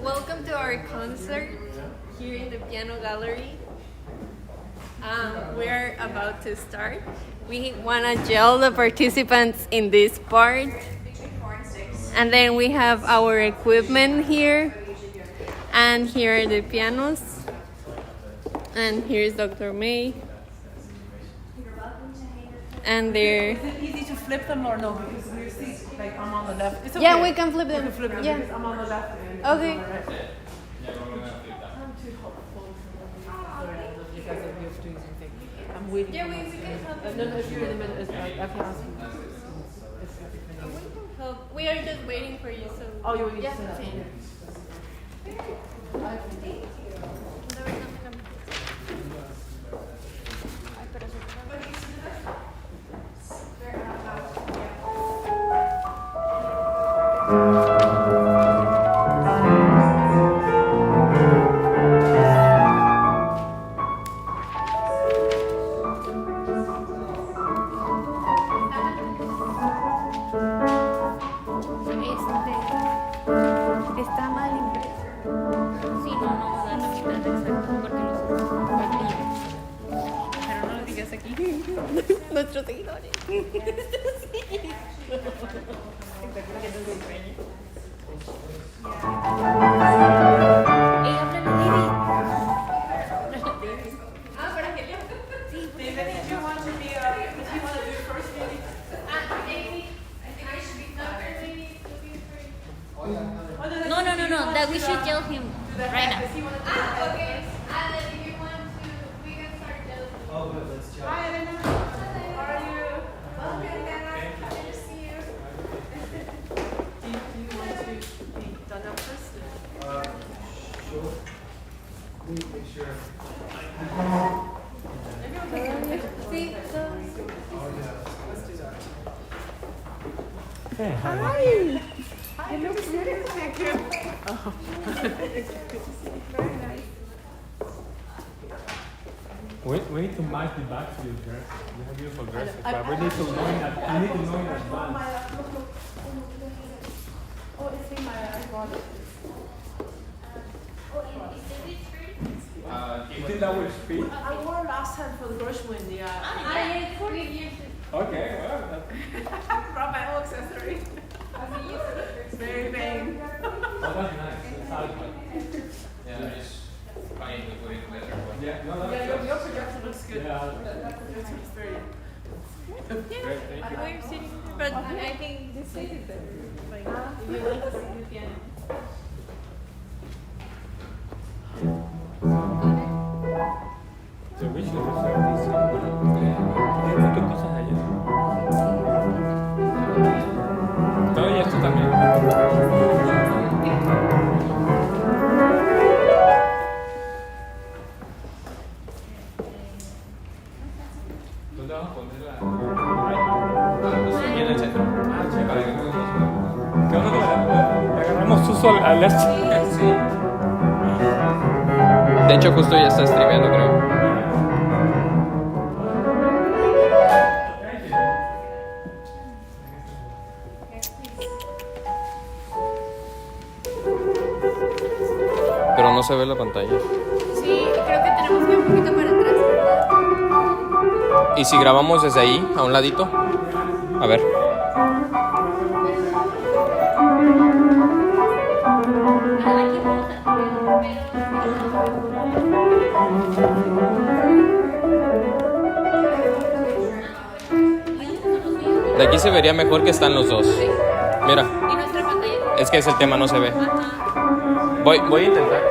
Welcome to our concert here in the piano gallery. We're about to start. We want to gel the participants in this part. And then we have our equipment here. And here are the pianos. And here's Dr. Mei. And they're... Is it easy to flip them or no? Because you see, like I'm on the left. It's okay. Yeah, we can flip them. We can flip them because I'm on the left. And Okay. I'm too hopeful. Sorry, you guys are here doing something. I'm waiting. Yeah, we can help. No, if you're in the middle, I can ask you. We are just waiting for you, so... Oh, you want me to yeah. sit down? Está mal impreso. Sí, no da la mitad exacto porque los pero no lo digas aquí. Nuestros seguidores. No, that we should tell him right now. Okay. Then if you want to, we can start gelling. Oh, good. Let's jump. Hi, Elena. How are you? Okay, Elena. Happy to see you. Do you want to be done up first? Sure. Make sure. See, so... Oh, yeah. Let's do that. Okay. Hi. It looks really good. Oh. Very nice. We need to match the back to your dress. You have beautiful dresses, but we need to know in advance. You need to know in advance. Oh, it's in my, I got it. You think that will fit? I wore last time for the Gershwin, yeah. I ate 40 years. Okay, well. I brought my own accessory. It's very vain. Oh, that's nice. That's alpha. Yeah, just trying to put it better. But Yeah, no, that's Yeah, your projection looks good. Yeah. That projection is very. great. Thank you. We're sitting here, but I think this is better. Like, if you want to see the piano. So we should reserve this one. ¿Qué cosas hay? Todo y esto también. ¿Dónde vamos a poner la...? aquí en el centro. Para que podamos ¿Qué onda que le agarramos uso al este? Sí. De hecho, justo ya está streameando, creo. Pero no se ve la pantalla. Sí, creo que tenemos que ir un poquito para atrás, ¿verdad? ¿Y si grabamos desde ahí, a un ladito? A ver. De aquí se vería mejor que están los dos. Mira, Y nuestra pantalla. es que es el tema, no se ve. Ajá. Voy a intentar.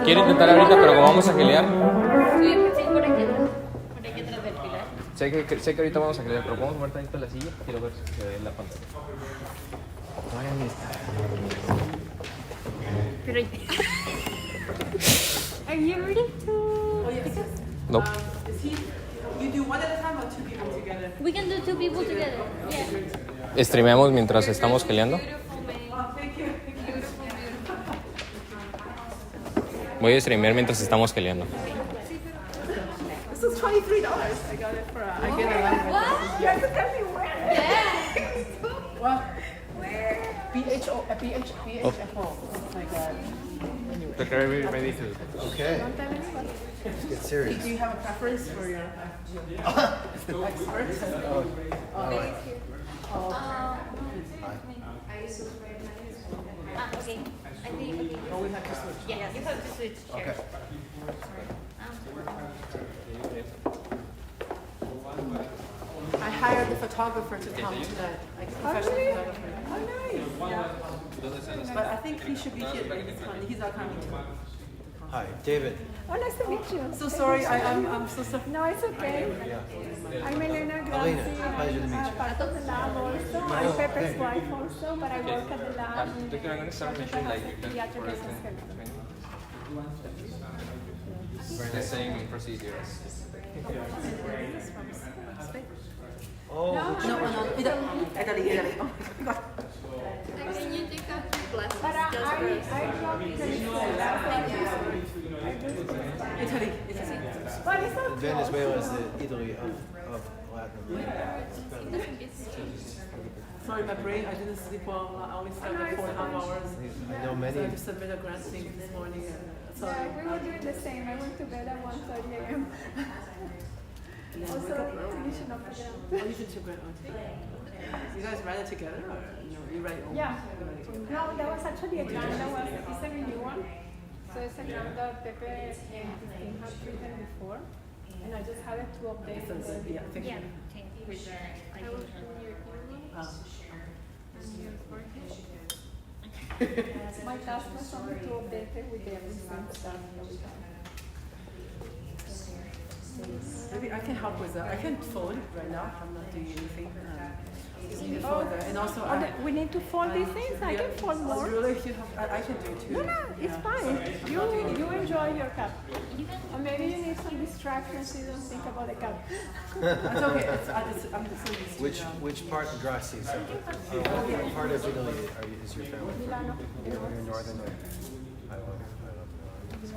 Quiero intentar ahorita, pero como vamos a gilear. Sí, por aquí atrás. Por aquí atrás del pilar. Sé que ahorita vamos a gilear, pero podemos mover tantito la silla. Quiero ver si se ve en la pantalla. No hagan ni estar. Pero... Are you ready to... Oh, yes. Nope. Is he, you do one at a time or two people together? We can do two people together. Yeah. Streameamos mientras estamos gileando. Beautiful, Mei. Oh, thank you. Beautiful, beautiful. Voy a streamear mientras estamos gileando. This is $23. I got it for I get a lot. What? You have to tell me where. Yeah. What? Where? BHFO. Oh my god. We're ready to... Okay. Let's get serious. Do you have a preference for your expert? Okay. I think, okay. Oh, we have to switch. Yeah, you have to switch chairs. Okay. I hired the photographer to come tonight, like a professional photographer. Oh, nice. Yeah. But I think he should be here, but he's not coming too. Hi, David. Oh, nice to meet you. So sorry, I'm so sorry. No, it's okay. I'm Elena Grassi. Elena, pleasure to meet you. Part of the lab also. I'm Pepper's wife also, but I work at the lab. Pediatric assistant. The same procedure. Oh, No, Italy. Oh my god. Can you take off your glasses? But I dropped Italy. But it's not Venezuela is the Italy of Latin America. Sorry, my brain, I didn't sleep well. I only slept like 4.5 hours. I know many. So I just submitted a grant thing this morning. Sorry. Yeah, we were doing the same. I went to bed at 1:30 a.m. Also, finishing up again. Oh, you should do grant. You guys write it together or no? You write it all? Yeah. No, that was actually a grant that was, it's a new one. So it's a grant that Pepe and Christine had written before. And I just had it to update So, the yeah, thank you. With I will do your email. Ah. And your forehead. My task was only to update it with the recent stuff that we have. Maybe I can help with that. I can fold right now. I'm not doing anything. Just need to fold that. And also, We need to fold these things. I can fold more. Really, you have, I can do it too. No, it's Yeah. fine. You enjoy your cup. Or maybe you need some distraction so you don't think about the cup. It's okay. I'm just so used to it. Which part of Grassi is that? What part of Italy is your family from? Milano. You're northern. I love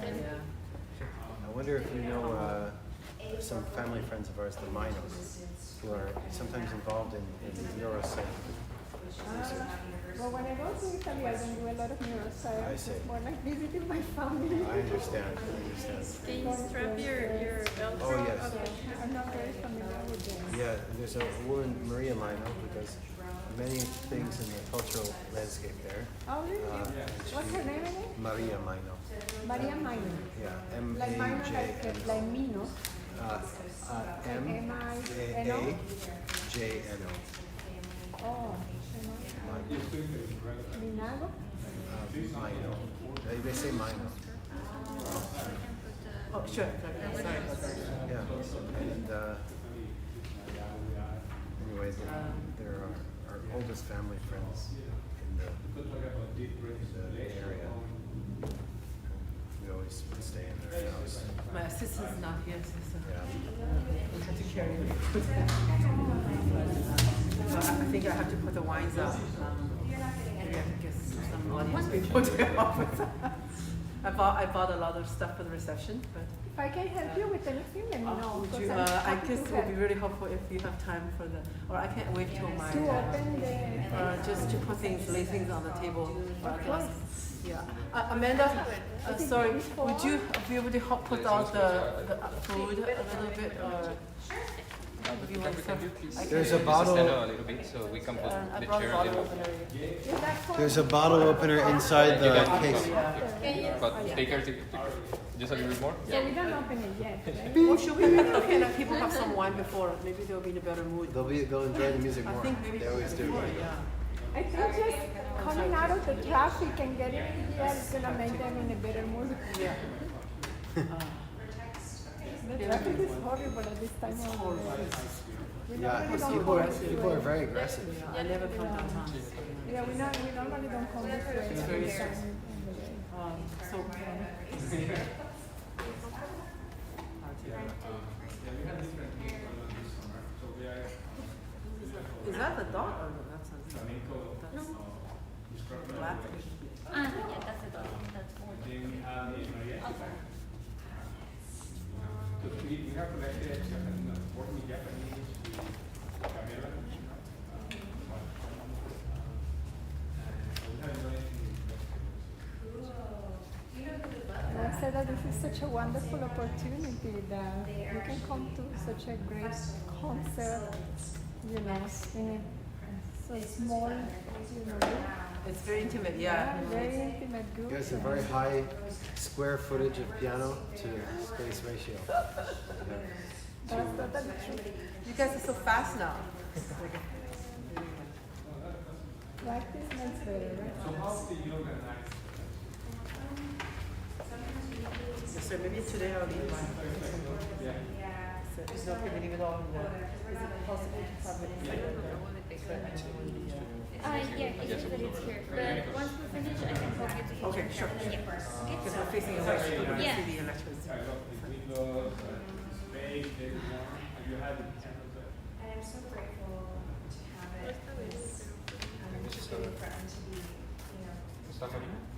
Yeah. wonder if you know some family friends of ours, the Minos, who are sometimes involved in neuroscience research. Well, when I go to Italy, I don't do a lot of neuroscience. I see. It's more like visiting my family. I understand. Can you strap your belt? Oh, yes. I'm not very familiar with them. Yeah, there's a woman, Maria Mino, who does many things in the cultural landscape there. Oh, really? What's her name again? Maria Mino. Maria Mino. Yeah, Like Mino, M-A-J-N-O. like Mino. M-A-J-N-O. Oh, Minago? Mino. They say Mino. Oh, sure. Sorry about that. Yeah, and anyway, they're our oldest family friends in the area. We always stay in their house. My assistant's not here, so Yeah. I have to carry the food. So I think I have to put the wines up. Maybe I can get some audience people to help with that. I bought a lot of stuff for the reception, but If I can help you with anything, let me know. would 'cause you? I'm I happy guess to it would be help. really helpful if you have time for the, or I can't wait till my, To open the... just to put things, lay things on the table. Of course. Yeah. Amanda, sorry, would you be able to help put out the food a little bit, or? If you want some, There's a bottle. Stand a little bit so we can put I the brought chair a bottle little. opener. Is that for... There's a bottle opener inside the case. But take care, just a little bit more. So we don't open it yet, right? Or should we okay, let people have some wine before? Maybe they'll be in a better mood. They'll enjoy the music I more. think maybe They always do. before, yeah. I think just coming out of the traffic and getting here is gonna make them in a better mood. Yeah. The traffic is horrible at this time of the day. We Yeah, normally don't people are, come this people are way. very aggressive. I never come downtown. Yeah, we normally don't come this way. It's at very this true. time of the day. So. Is that the dog or no? That's not the dog. That's black. Yeah, that's the dog. That's more. We have collected working Japanese Camila. I said that this is such a wonderful opportunity that you can come to such a great concert, you know, in a small, you know, group. It's very intimate, yeah. Very intimate group. There's a very high square footage of piano to space ratio. Yeah. That's totally true. You guys are so fast now. Practice makes better, right? So how do you organize? So maybe today I'll leave mine. Yeah. So it's not going to leave it all in there. Is it possible to have it inside of there? Yeah, it's just that it's here. But once we finish, I can help you to Okay, sure. Because we're facing away, so we're going to Yeah. see the electricity. I love the windows, space, everyone. And you had it. And I'm so grateful to have it. Just waiting for them to be, you know,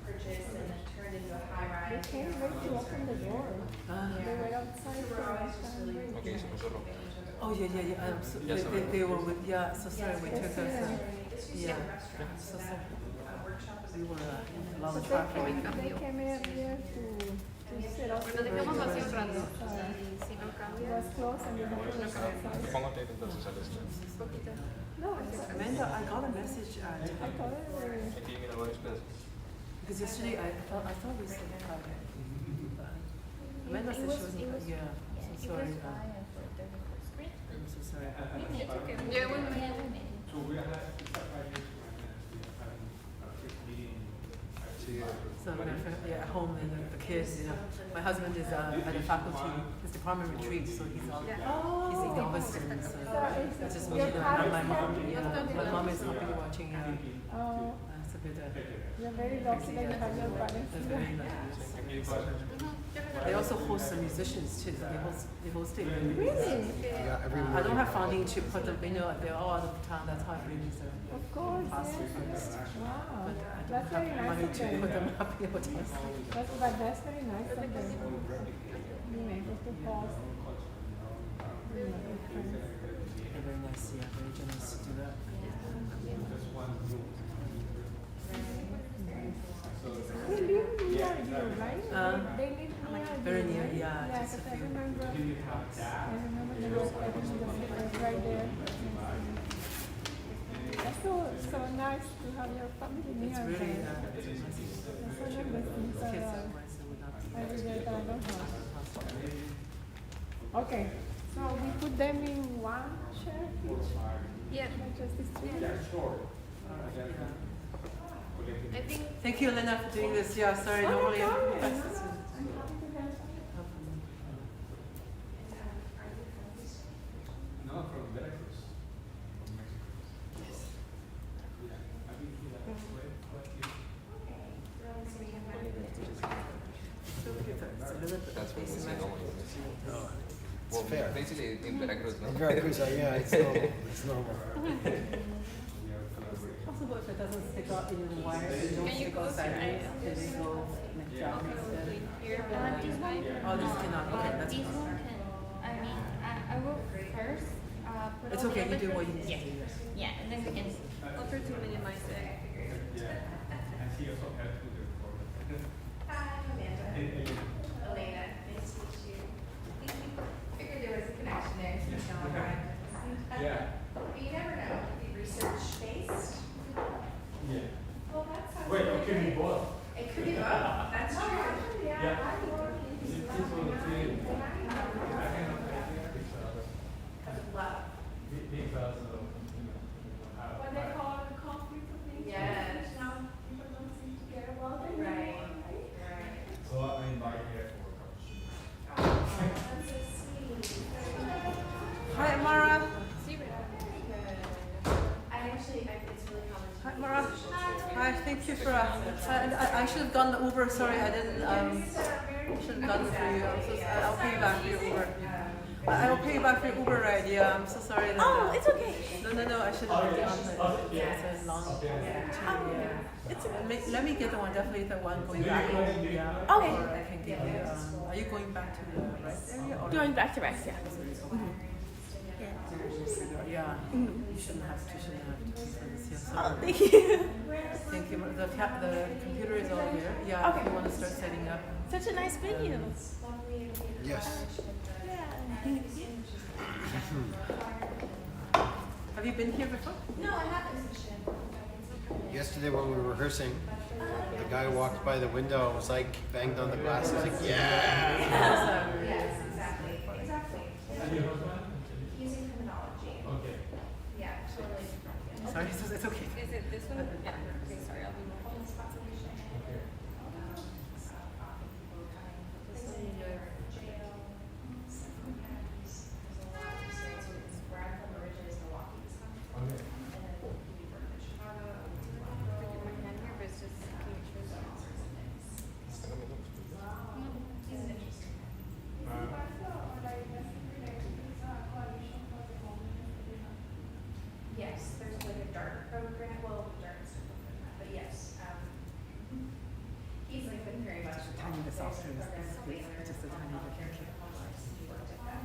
purchased and then turned into a high They rise. came right to open the door. They were outside for a long time. Oh, yeah. So they were with, yeah, so sorry, we took us, yeah. So sorry. We were in a lot of traffic. They came in here to set up. Lo dejamos así un rato. It Si no was cambia. closed and we had to look outside. Pongo tape entonces a No, it's okay. Amanda, I got a message, I thought it was... Aquí mira varios pedazos. because yesterday I thought we said Friday. Amanda said she wasn't, yeah, so sorry. I'm so sorry. Yeah, we made. So we had 5 years when we had a quick meeting. So at home and the kids, you know, my husband is at a faculty, his department retreat, so he's in Galveston, so it's just me and my mom. Yeah, my mom is happily watching. Oh, It's a bit. you're very lucky that you have your parents They're here. very nice. They also host some musicians too. They host it. Really? Yeah, every I don't morning. have funding to put them. You know, they're all out of town. That's how I bring these. Of course, yes. Wow, that's very nice Money of to put them. them up in hotels. But that's very nice of them. being able to host, you know, different. Yeah, very nice, yeah, very generous to do that. They live near you, right? They live near Very you, near, right? yeah, Yeah, just a because I few. remember they were having the videos right there. That's so nice to have your family near It's really, there. it's impressive. That's one of the things Kids that are nice, so we're not every day that I don't have. Okay, so we put them in one chair each, Yeah, like just these three. I think Thank you, Elena, for doing this. Yeah, sorry, normally. no, Yes. no, no. No, from Veracruz. From Mexico. So cute. It's a little bit That's what we see normally. It's fair. Basically in Veracruz, no? In Veracruz, yeah, it's normal. It's normal. possible if it doesn't stick out in the wire, they don't stick out sideways, they go like down instead. here. This one, Oh, this cannot, okay, that's this fine. one can, I mean, I will first, put It's all the okay, you do other what you things. need to do. Yeah, and then we can, I'll try to minimize it. And he also helped with the recording. Hi, Amanda. Elena, nice to meet you. Figured there was a connection there, so it's not right. Yeah. But you never know, be research-based. Yeah. Well, that sounds Wait, really it could be great. both. It could be both, that's true. Yeah. This one too. Love. Because of, What they call the conflict of interest. Yes. Now people don't seem to care about it. Right, Right? right. So I invite you for a cappuccino. Oh, that's so sweet. Hi, Amara. I actually, it's really common to Hi, me. Mara. Hi, thank you for, I should have done the Uber, sorry, I didn't, should have done it for you, I'm so sorry, I'll pay you back for your Uber. I will pay you back for your Uber ride, yeah, I'm so sorry. That, Oh, it's okay. No, I should have done it. It's a long, yeah. It's okay. Let me get the one, definitely the one going back home, yeah. Okay. Or I can give you, are you going back to the rest area or? Going back to Rex, yeah. Yeah, you shouldn't have to, Yeah, sorry. Oh, thank you. Thank you. The computer is all here. Yeah, if you want to start setting up. Such a nice venue. Yes. Have you been here before? No, I haven't. Yesterday when we were rehearsing, the guy walked by the window, was like, banged on the glass, he's like, yeah! Yes, exactly, exactly. Using criminology. Okay. Yeah, totally different. Yeah. Sorry, it's okay. Is it this one? Yeah. Okay, sorry, I'll be more. Yes, there's like a DART program, well, DART's different than that, but yes. He's like been very much. Tiny bit softer. Just a tiny bit.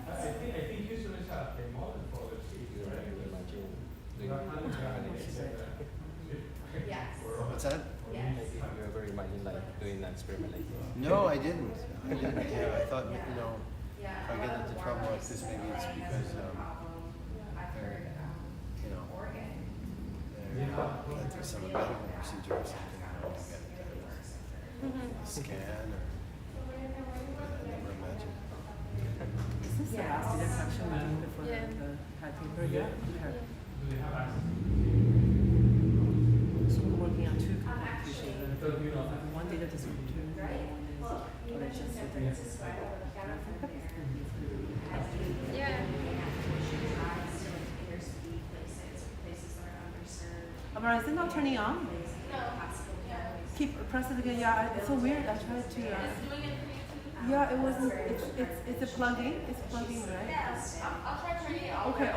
I think Houston is a model for the city, right? Yes. What's that? Yes. Have you ever imagined like doing an experiment like this? No, I didn't. Yeah, I thought, you know, Yeah. if I get into trouble like this, maybe it's because, I've heard, you know, Oregon. that there's some medical procedure or something, you know, you get a scan or, I never imagined. Is this the last introduction we did before the high paper? Yeah. Do they have access? So we're working on two computations. One data descriptor and one is what I just said. Yeah. Amara, is it not turning on? Keep press it again. Yeah, it's so weird. I tried to. Yeah, it wasn't. It's a plug-in. It's plugging, right? Yes, I'll try turning it off. Okay.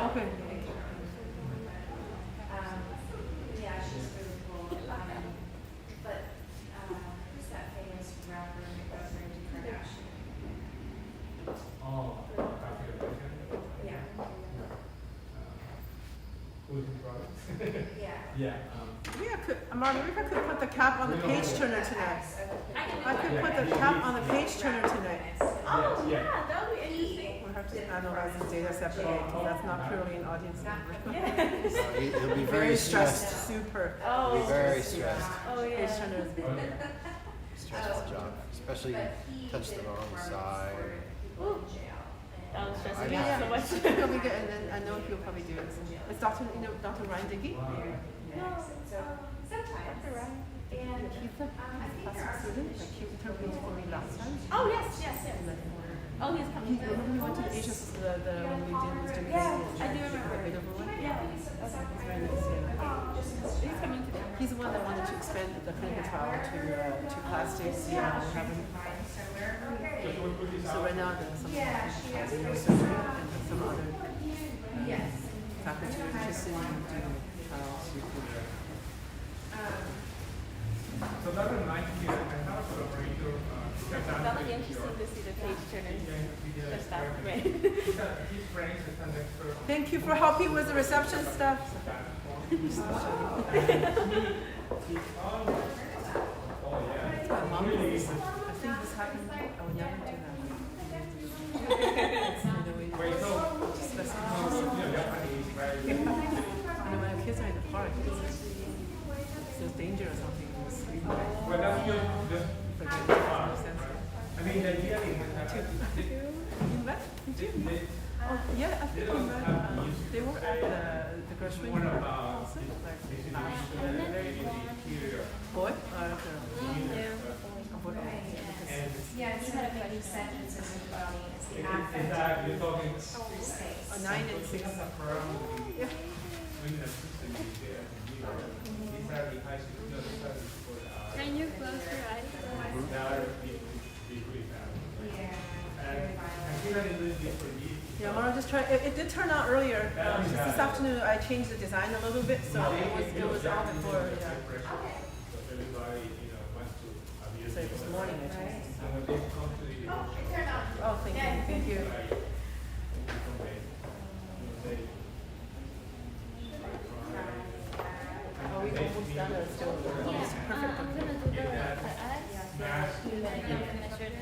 Yeah, she's really cool. But who's that famous rapper, Kardashian? Yeah. Maybe I could, Amar, maybe I could put the cap on the page turner tonight. I could put the cap on the page turner tonight. Oh, yeah, that would be interesting. We'll have to analyze this data separately because that's not purely an audience number. He'll be Very stressed, super. He'll be very stressed. Oh, Page yeah. turner is big. Stressful job, especially touch the wrong side. That was stressing I me know. out so much. It'll be good, and then I know he'll probably do it. It's Dr. Dr. Ryan Dickey. He's a plastic student. Like he interviewed for me last time. Oh, yes, yes, yes. Oh, he's coming. Remember we went to the Asia, the one we did was Jimmy. Yeah, I do remember. The beautiful one. Yeah. He's very nice. Yeah. He's coming today. He's the one that wanted to expand the clinical trial to plastics. Yeah, so right now there's some neurosurgery and some other faculty are interested in doing trials. So that reminds me, I have a collaborator, That would be interesting to see the page turners. Their stuff, right? his friends is an expert on Thank you for helping with the reception stuff. My mom, I think this happened. I would never do that. Just listen to and when the kids are in the park, there's danger or something. well, that's just I mean, the idea is that You met? Did you? Oh, yeah, I think we met. They were at the grocery one store. about Also, like, this interior. boy or girl? Yeah. A boy. And Yeah, it's kind of like you said, it's a new body, it's the is affect that you're talking space. 9 and 6. Yeah. Can you close your eyes? Yeah, Mara, just try. It did turn out earlier. Just this afternoon, I changed the design a little bit, so it was out before. Yeah. So it was morning. I changed it. Oh, thank you, thank you. Oh, we almost done it. Still almost perfect. I'm gonna do the eyes.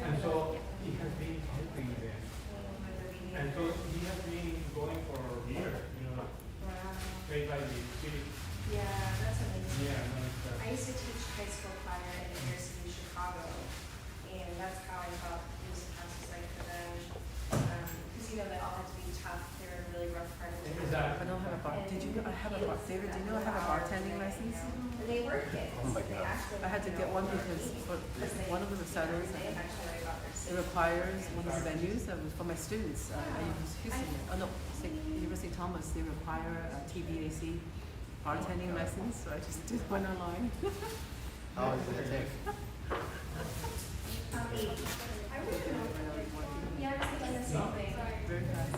And so he has been helping them. And so he has been going for years, paid by the city. Yeah, that's amazing. Yeah, no, it's, I used to teach high school choir at the University of Chicago, and that's how I felt music house was like for them. Because they all had to be tough. They were a really rough part of is it. that I don't have a bar. Did you? I have a bar. David, do you know I have a bartending license? And they were kids. Oh my They God. actually I had to get one because for one of the recitals, they actually write about their it city. requires one of the venues that was for my students. I use Houston. Oh no, University Thomas. They require a TBAC bartending license, so I just did one online. How long did it take? Yeah, I was thinking the same thing. Very fast.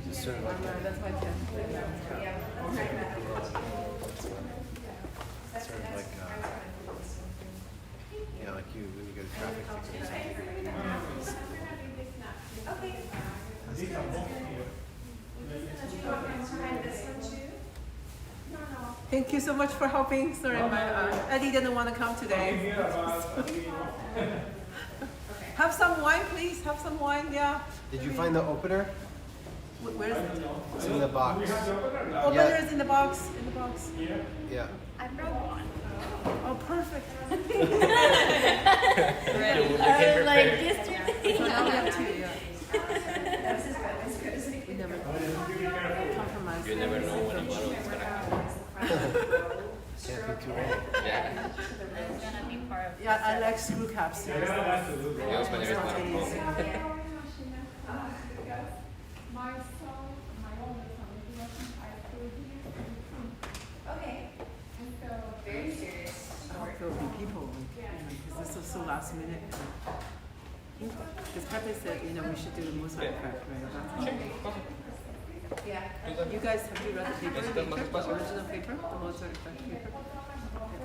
Just sort of like That's my pen. sort of like like you when you go to traffic tickets. Okay. Thank you so much for helping. Sorry, my Eddie didn't want to come today. Have some wine, please. Have some wine. Yeah. Did you find the opener? Where is it? It's in the box. Opener is in the box. In the box. Yeah. I brought one. Oh, perfect. Like yesterday. So now we have two. Yeah. This is good. This is good. We never compromise. You never know when a bottle is gonna come. Can't be too late. Yeah. It's gonna be part of Yeah, I like screw caps. Yo, Spanish is not a problem. My son, my older son, he was in high school. He used to be too. Okay. And so, Very serious I story. hope there will be people, because this was so last minute. Because Pepe said, we should do the Mozart effect, right? Yeah. You guys, have you read the paper, the original paper, the Mozart effect paper?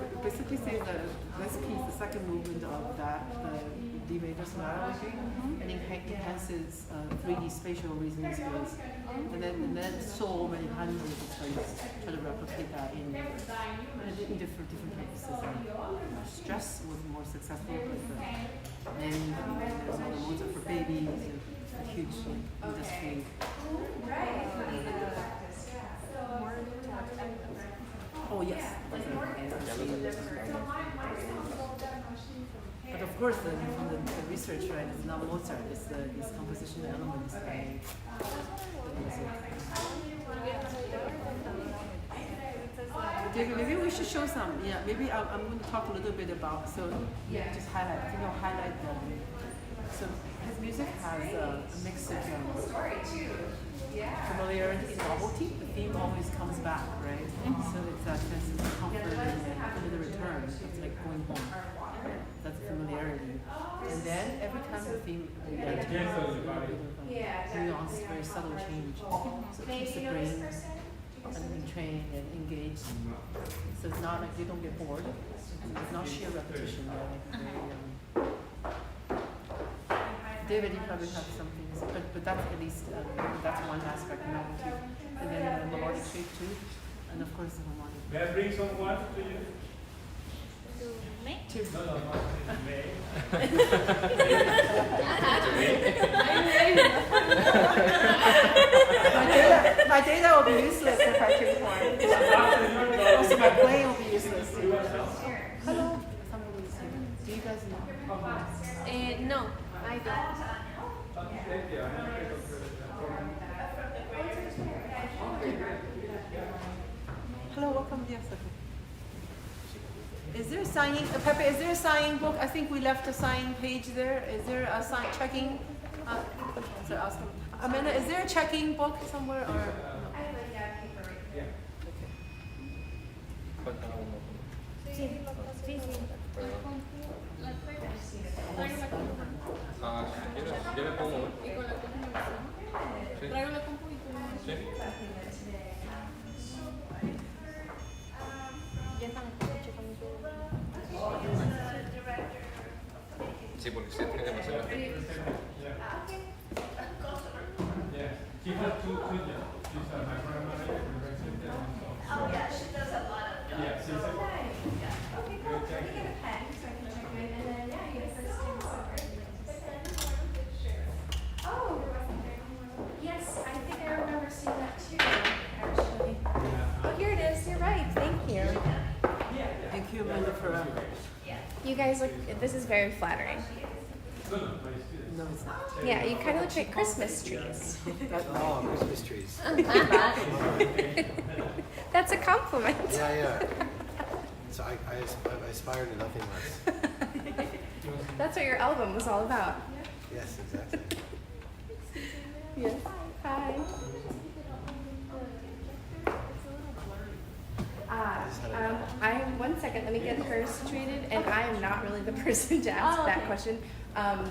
It basically says that this piece, the second movement of that, the D major sonata, and it enhances 3D spatial reasoning skills And then so many hundreds of studies try to replicate that in different purposes. And stress was more successful, but then there's other Mozart for babies, a huge industry. Oh yes. But of course, from the research, right, it's not Mozart, it's these composition elements that make the music. David, maybe we should show some. Yeah, maybe I'm going to talk a little bit about, so just highlight, I think I'll highlight them. So his music has a mix of familiarity and novelty. The theme always comes back, right? So it's that sense of comfort and the return. It's like going home. That's familiarity. And then every time the theme nuance, very subtle change. So it keeps the brain trained and engaged. So it's not like you don't get bored. It's not sheer repetition. David, you probably have some things, but that's at least that's one aspect, novelty. And then the melodic shape too, and of course the harmonic. May I bring some water to you? Me? No, not May. My data will be useless if I drink wine. Also, my brain will be useless. Hello. Somebody is here. Do you guys know? No, I don't. Hello, welcome. Yes, okay. Is there a signing, Pepe, is there a signing book? I think we left a sign page there. Is there a sign checking? So ask them. Amanda, is there a checking book somewhere or? No? I have a paper right here. Sí, sí, sí. La puerta. Traigo la compu. Ah, si quieres, yo me pongo. Y con la compu me gusta. Sí. Traigo la compu y tú me Sí. Ya estamos checando todo. Sí, porque si tiene que pasar. Yeah. She has two jobs. She's my grandmother in Recital. Oh, yeah, she does a lot of. Yeah, she's a Okay, cool. Let me get a pen so I can check it in, and then, yeah, you get first name Oh, yes, I think I remember seeing that too, actually. Oh, here it is. You're right. Thank you. Thank you, Amanda, for. You guys look. This is very flattering. No, it's not. Yeah, you kind of look like Christmas trees. Oh, Christmas trees. That's a compliment. Yeah. So I aspire to nothing less. That's what your album was all about. Yes, exactly. Yes. Hi. I 1 second. Let me get her situated, and I am not really the person to ask that question. And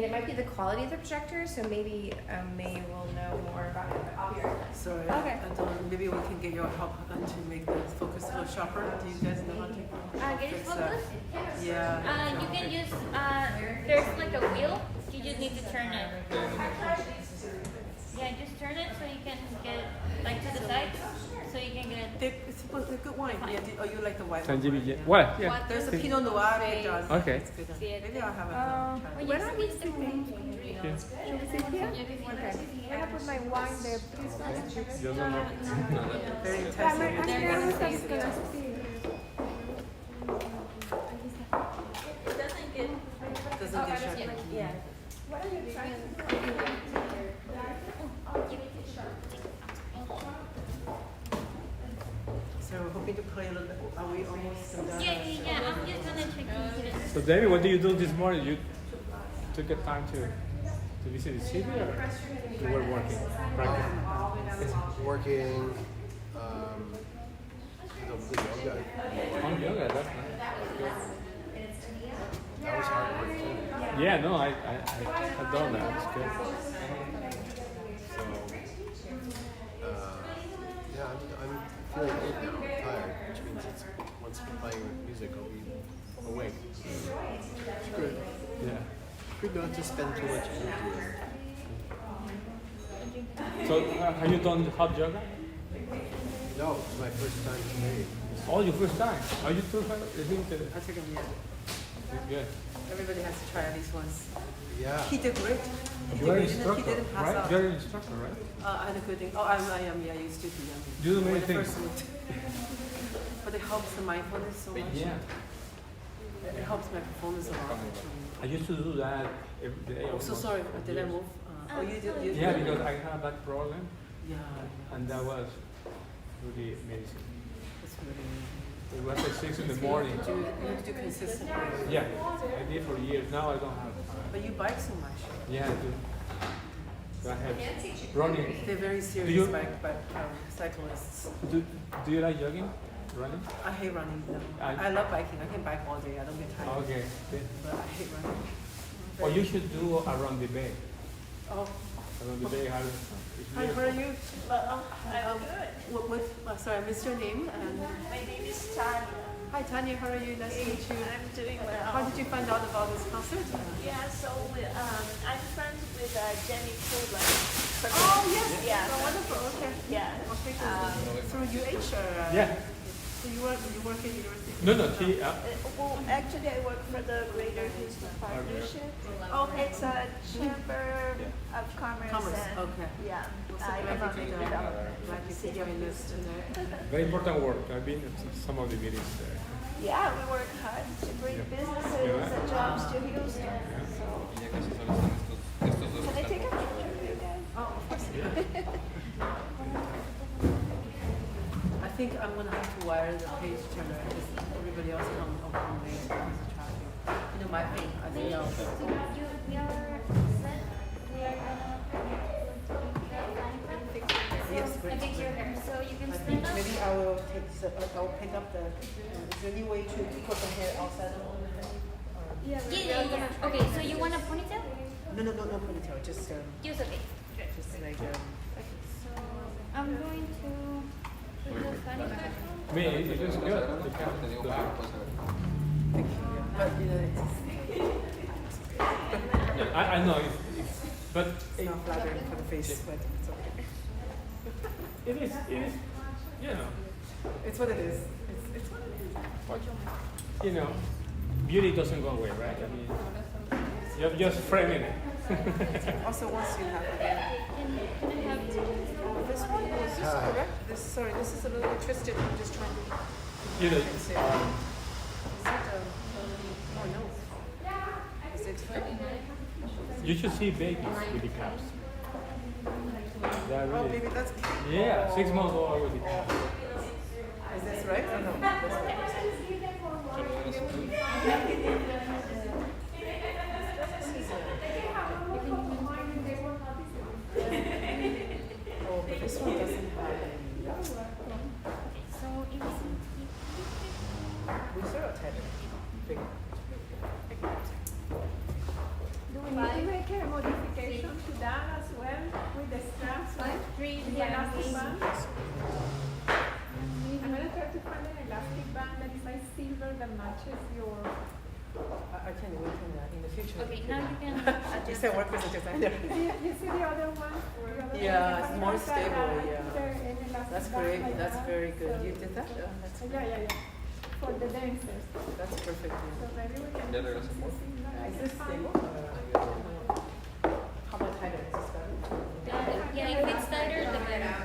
it might be the quality of the projector, so maybe Mei will know more about it. But I'll be right back. Sorry, Okay. I don't, maybe we can get your help to make the focus a little sharper. Do you guys know how to Get it fix that? focused? Yeah. You can use, there's like a wheel, you just need to turn it. Yeah, just turn it so you can get it like to the side, so you can get It's supposed to be good wine. Yeah, oh, you like the white one? What? Yeah. There's a Pinot Noir that does. Okay. It's good. Maybe I'll have a try. When are we sitting? Yeah. Should we sit here? Okay. When I put my wine there, please don't speak. Yo no lo. Very I'm intensive. nervous I'm gonna speak. Doesn't get sharp. Yeah. What are you trying So we're hoping to play a little bit. Are we almost done? Yeah, I'm just gonna check it. So David, what did you do this morning? You took a time to visit the city, or you were working, practicing? Working, the yoga. On yoga, that's nice. That was hard work too. Yeah, no, I've done that. It's good. So, yeah, I'm feeling old now. I'm tired, which means it's once I'm playing music, I'll be awake. It's good. Yeah. Good not to spend too much energy. So So have you done hot yoga? No, it's my first time today. Oh, your first time. Are you too? You think that I took him, yeah. good? Everybody has to try at least once. Yeah. He did great. You are an He instructor, didn't pass right? out. You're an instructor, right? I had a good thing. Oh, I am. Yeah, I used to be. You do many When I things. first moved. But it helps the mindfulness so much. Yeah. It helps my performance a lot. I used to do that every day. I'm so almost. sorry. Did I move? Oh, you did. You Yeah, did? because I had that problem, Yeah. and that was really amazing. It's really. It was at 6 in the morning. You have to do consistently. Yeah, I did for years. Now I don't have time. But you bike so much. Yeah, I do. So I have running. They're very Do serious you- cyclists. Do you like jogging? Running? I hate running. No. I- I love biking. I can bike all day. I don't get tired. Okay. Good. But I hate running. Or you should do around the bay. Oh, Around the bay, hi. How are you? Sorry, I missed your name. And My name is Tanya. hi, Tanya. How are you? Nice to meet you. I'm doing well. How did you find out about this concert? Yeah, so I'm friends with Jenny Kaplan. Oh yes. Yeah. Oh, wonderful. Okay. Yeah. Through UH or? Yeah. So you work in university? No, she. Well, actually, I work for the Greater Houston Partnership. Oh, it's a chamber of commerce. Commerce. And, Okay. Yeah. So I glad promote you could, development. glad you could join us tonight. Very important work. I've been at some of the meetings there. Yeah, we work hard to bring businesses and jobs to Houston. So, can I take a picture of you guys? Oh, of course. I think I'm gonna have to wire the page turner because everybody else come late because of traffic. You know my thing. I think I'll. Yes, great. Fix your hair, so you can I stand think up. maybe I will take. I'll pick up the. Is there any way to put the hair outside of the? Yeah. Okay, so you want a ponytail? No, ponytail. Just Use okay. like I'm going to put the funny back on. Me, it is good. The camera. But you know, Yeah, I know, but it's not flattering for the face, but it's okay. it is, you know, It's what it is. It's what it is. you know, beauty doesn't go away, right? I mean, you're just framing it. Also, once you have again. This one is this correct? This is a little bit twisted. I'm just trying to. You know, Is it? Oh no. Is it? you should see babies with the caps. They're Oh, really, baby, that's. yeah, 6 months old with the caps. Is this right or no? That's right. Oh, but this one doesn't have any. So it is We sort of tighter. Big. Do we need to make a modification to that as well with the straps, right? The elastic band? I'm gonna try to find an elastic band that is like silver that matches your. I can work on that in the future. okay. Now you can You adjust. said work as a designer. You see the other one? Yeah, it's more stable, yeah. That's That's great. That's very good. You did that? Oh, that's, Yeah. For the dancers. that's perfect. So Yeah. maybe we can. Ya regresamos. Is this stable? How about tighter? Is this better? Yeah, if it's tighter, the better.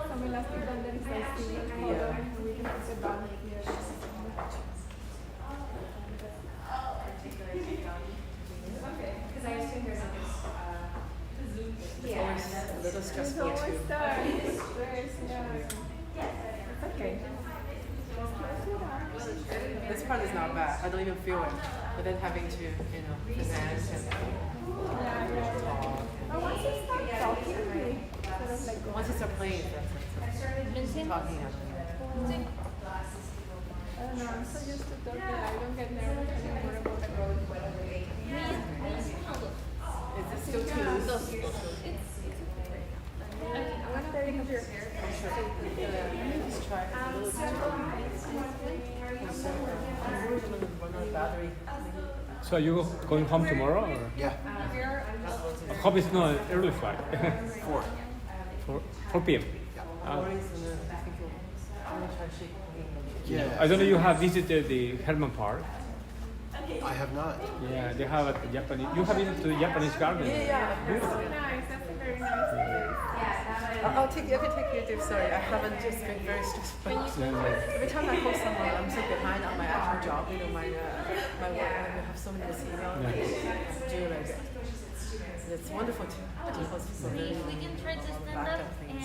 Some elastic band that is like silver. Yeah. We can put the band here. It's always a little It's stressful always too. there. It's okay. Just close your eyes. This part is not bad. I don't even feel it. But then having to, present and talk. But once you start talking, we sort of like go. Once you start playing, that's talking. I don't know, I'm so used to talking, I don't get nervous anymore about the road. Is this still too loose? I want to take off your hair. Just try it a little bit. Run out of battery. So are you going home tomorrow? Or? Yeah. I hope it's not an early flight. 4. 4 p.m. Worries and I think I'm gonna try to shake my hand. I don't know. You have visited the Herman Park. I have not. Yeah, they have a Japanese. You have been to the Japanese garden. Yeah. Beautiful. Nice, that's a very nice place. I'll take you. I can take you too. Sorry, I haven't just been very stressed. Every time I host someone, I'm so behind on my actual job. You know, my work. I have so many emails. Do like it's wonderful to host people. We can try to stand up and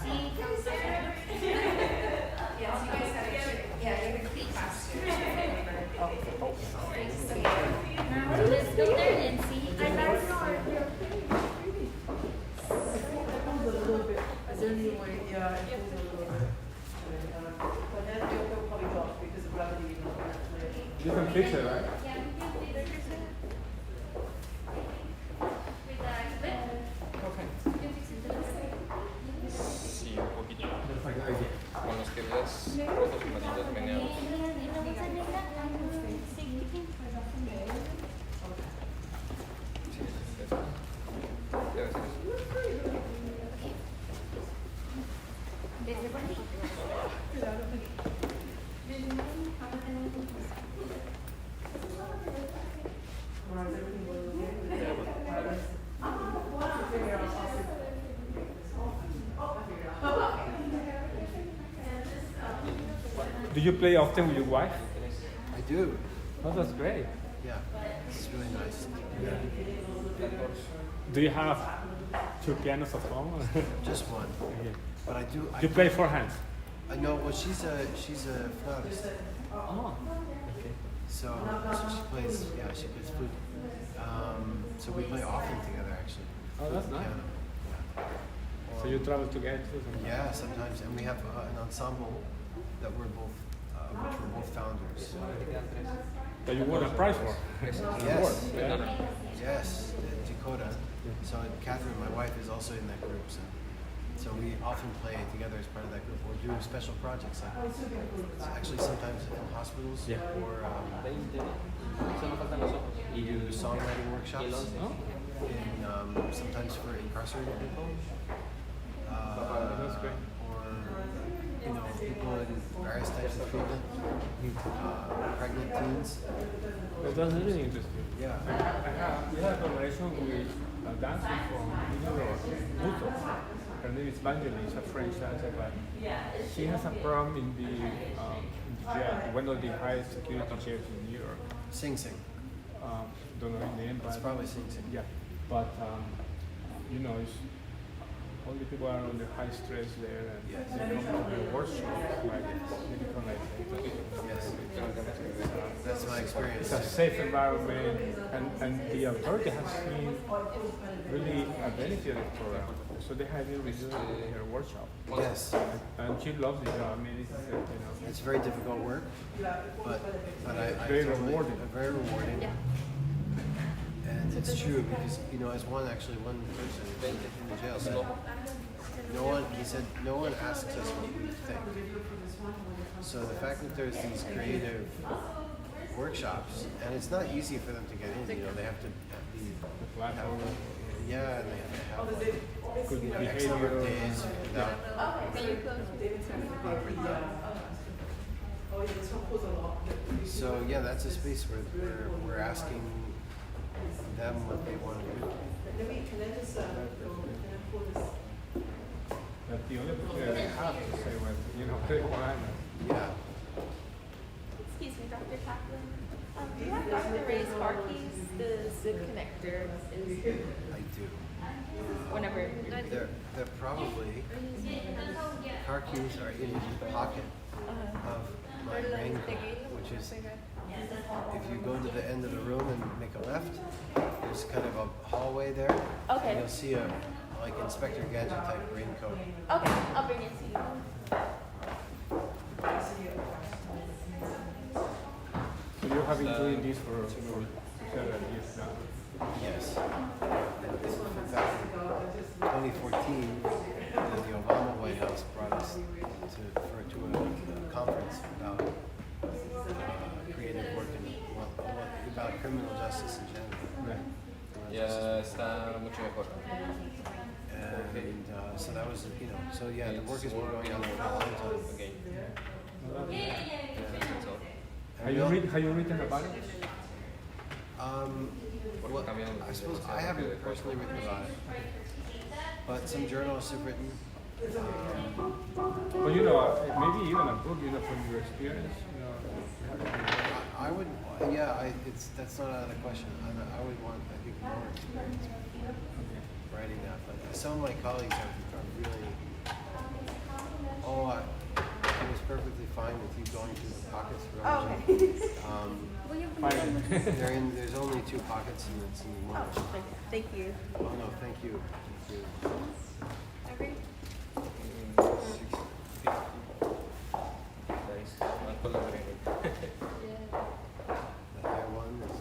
see. Now let's go there and see. Is there any way? Yeah, it pulls a little bit. But then it'll probably drop because of gravity. You can fix it, right? Yeah, we can fix it. With the equipment. Okay. Sí, un poquito. Con los que ves fotos amarillas meneados. Y la bolsa negra, sí. Sí, eso. Ya ves eso. Desde por aquí. Do you play often with your wife? I do. Oh, that's great. Yeah, it's really nice. Do you have 2 pianos at home? Just one, but I do. You play 4 hands. I know. Well, she's a flautist, Oh, okay. so she plays. Yeah, she plays flute. So we play often together, actually. Oh, that's nice. Piano. Yeah. So you travel together too? Sometimes? Yeah, sometimes, and we have an ensemble that we're both, which we're both founders. That you won a prize for. Yes. Yeah. Yes, Dakota. So Catherine, my wife, is also in that group. So we often play together as part of that group, or do special projects. Like actually, sometimes in hospitals, or we do songwriting workshops. In, sometimes for incarcerated people. That's great. Or people in various types of treatment, pregnant teens. That's really interesting. Yeah. We had a collaboration with a dancer from Buto. Her name is Vangeline. She's a French dancer, but she has a program in the jail, one of the highest security jails in New York. Sing Sing. Don't know her name, but It's probably Sing Sing. yeah. But it's all the people are under high stress there, and Yes. they come to the workshops, like they become like Yes. That's my experience. it's a safe environment, and the authority has seen really a benefit of the program. So they have been redoing her workshop, Yes. and she loves it. I mean, It's very difficult work, but I Very totally- rewarding. Very rewarding. And it's true because as one person in the jail said, he said no one asks us what we think. So the fact that there's these creative workshops, and it's not easy for them to get in. They have to be platform. and they have to have Good X number of behavior. days without. So yeah, that's a space where we're asking them what they want to do. That's the only opportunity they have to say what they want. Yeah. Excuse me, Dr. Kaplan. Do you have Dr. Ray's car keys? The zip connector is I do. whenever. They're probably car keys are in the pocket of my raincoat, which is if you go to the end of the room and make a left, there's kind of a hallway there. Okay. And you'll see a Inspector Gadget type raincoat. Okay, I'll bring it to you. So you have been doing this for several years now. Yes. In fact, in 2014, the Obama White House brought us to a conference about creative work and about criminal justice in general. Ya está mucho mejor. And So that was, so yeah, the work has been going on for a long time. Okay. Have you written about it? Well, I suppose I haven't personally written about it, but some journalists have written. But maybe even a book, from your experience, I would, that's not out of the question. I would want, I think, more experience writing that. But some of my colleagues are really, it was perfectly fine with you going through the pockets for there's only 2 pockets and it's in one. Thank you. Oh no, thank you. Every 650. Nice. Not collaborated. The hair one is.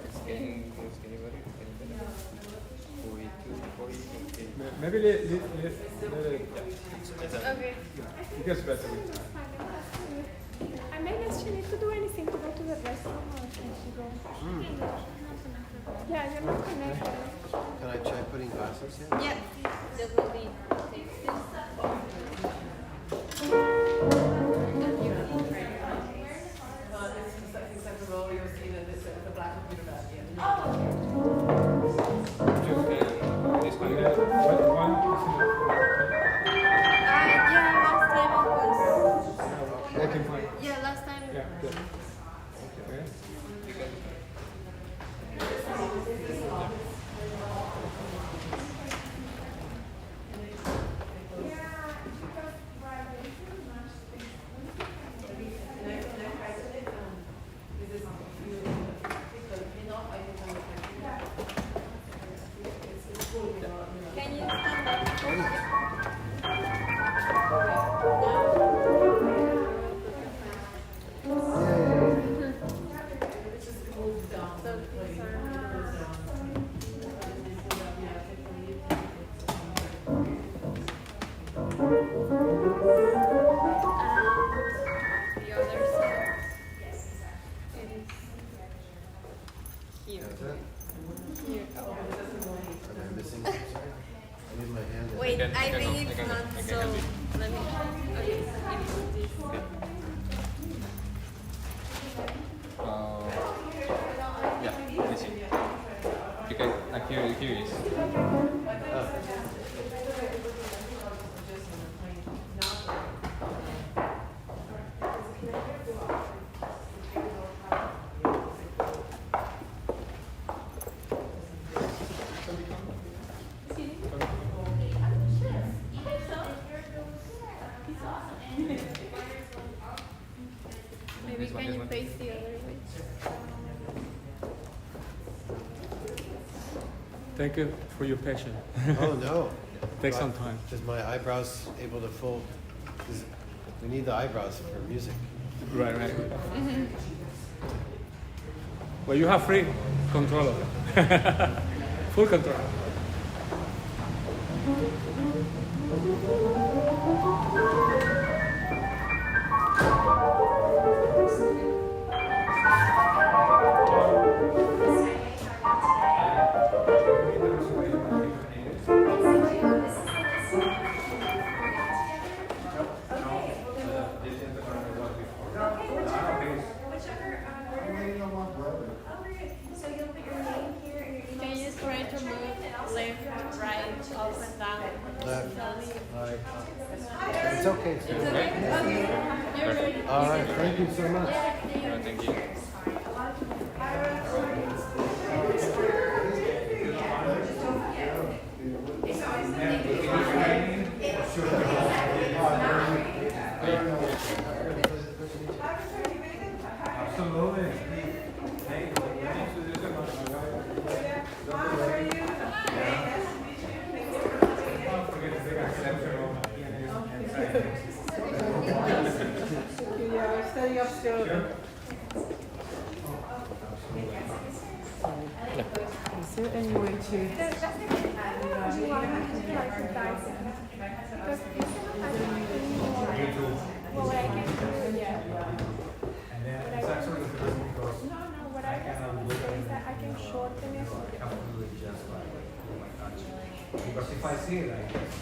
It's getting very better. 42, 40, okay. maybe let it. Okay. It gets better with time. I may guess she needs to do anything to go to the restroom or can she go? Yeah, you're not connected. Can I try putting glasses in? Yeah. That will be Yeah, last time. Yeah, good. Okay. Can you stand up? The other side. Yes. It is here. That's it? Here. Am I missing something? I need my hand. Wait, I think I it's can- not I can so. help you. Let me. Okay, it's this. Okay. Yeah, let me see. You can, here is. Maybe This one, can this you one. face the other way? Thank you for your patience. Oh no. Take some time. Is my eyebrows able to fold? We need the eyebrows for music. Right. Well, you have free control of it. Full control. Can you try to move left, right, up and down? Left, Slowly. right. It's okay. It's okay? Okay. You're ready. All right. Thank you so much. Thank you. Absolutely. Yeah, study up still. Is there any way to? Do you want me to try to dive in? Because I don't have any more. Well, I can do it, yeah. But I can, no, what I was going to say is that I can shorten it. Because if I see it, I guess.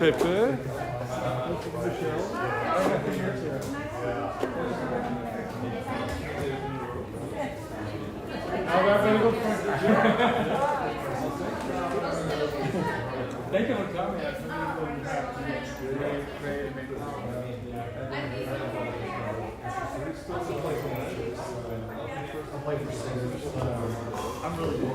Pepe. Thank you for coming. I'm really good.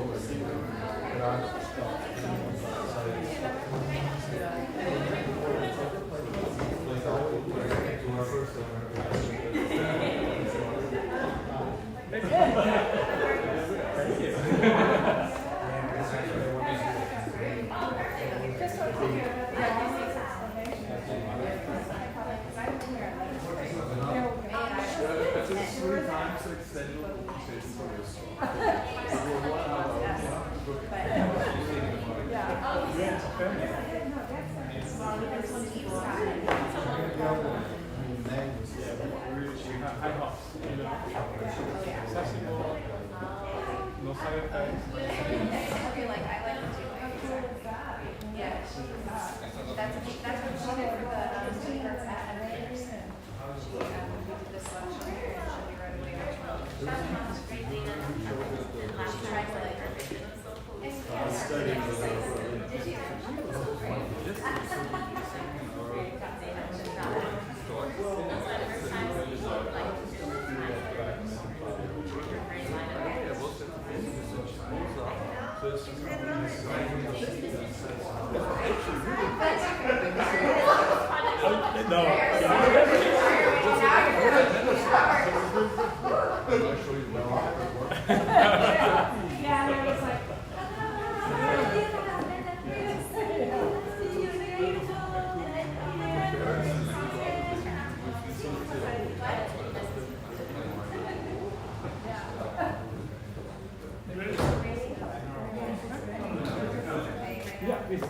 this.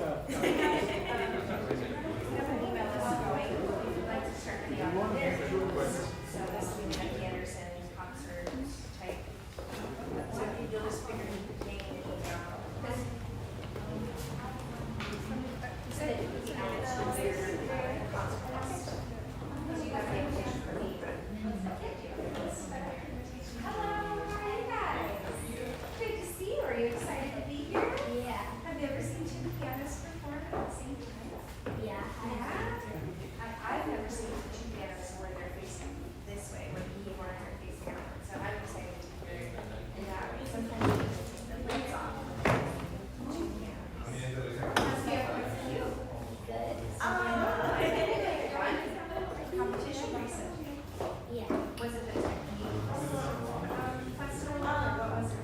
So this will be like the Anderson concert type. So if you'll just figure name and email. Hello, how are you guys? Great to see you. Are you excited to be here? Yeah. Have you ever seen two pianists perform at the same time? Yeah. I've never seen two pianists where they're facing this way, where the keyboard and they're facing outward. So I'm excited to hear it. And sometimes you just take the lids off. Two pianos. How's the effort for you? Good. Competition recently? Yeah. Was it the technique festival or what was it?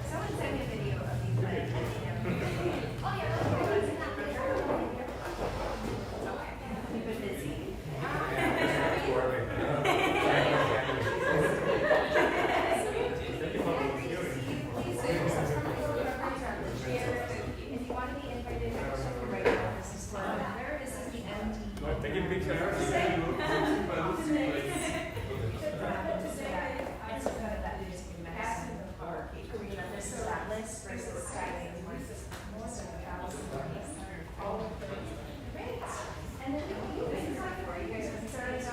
Someone sent me a video of you playing. Oh yeah, was it not there? Okay. You've been busy. If you want to be invited, check your right now. This is the MD. Taking pictures. This is that list versus Steinway Hall. Great. And then you guys are starting off.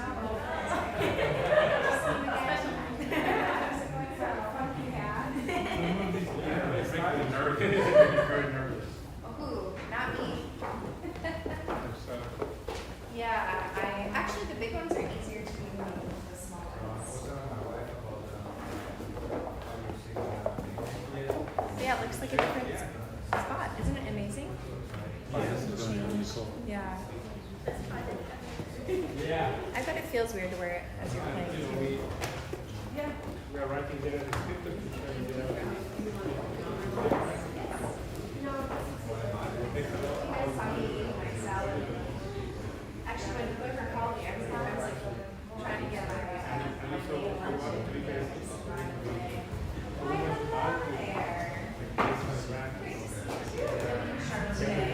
Very nervous. Ooh, not me. Yeah, actually the big ones are easier to do than the small ones. Yeah, it looks like a different spot. Isn't it amazing? Yeah. Yeah. I bet it feels weird to wear it as you're playing too. Yeah. We are writing there the script of the Actually, when whoever called me, I was like trying to get my lunch in. Hi there. Great to see you. Sharp today.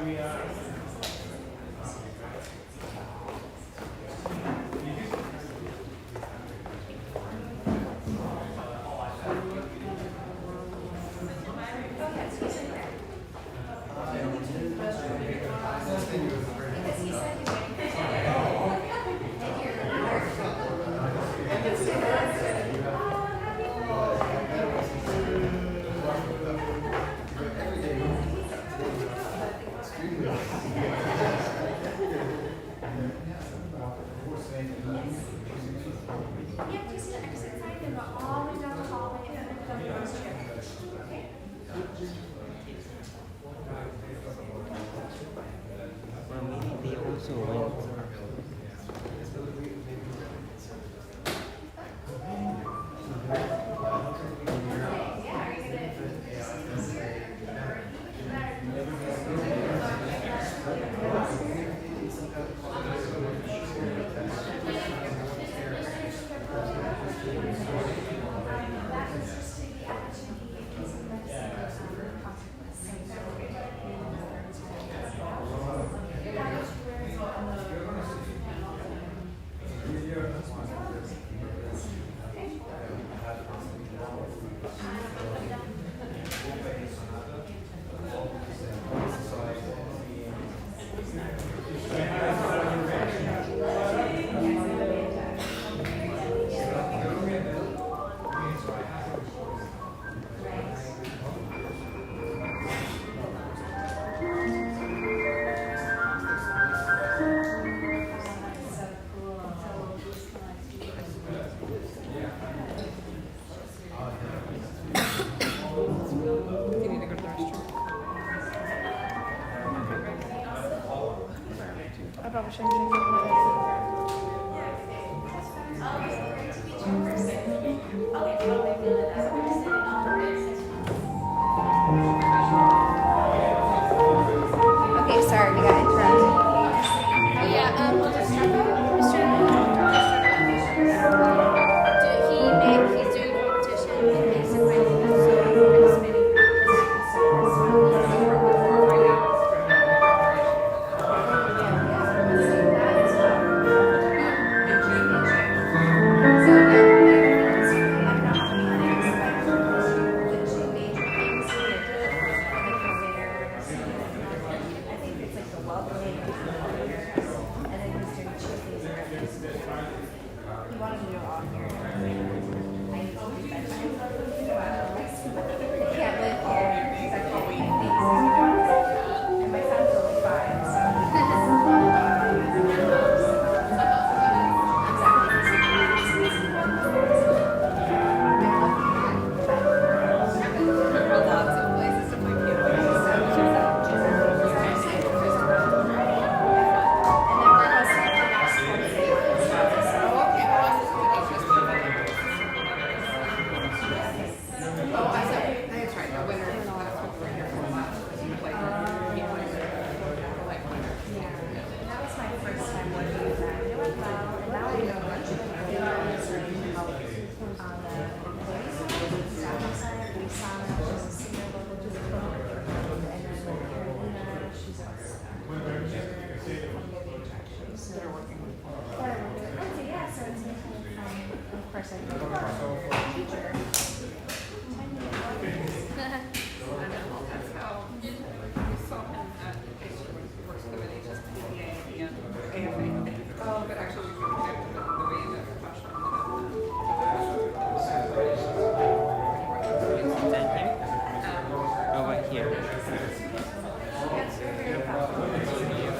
we have probably shouldn't drink it. Okay, sorry, we got interrupted. Yeah, we'll just start with he's doing competition basically. Over here.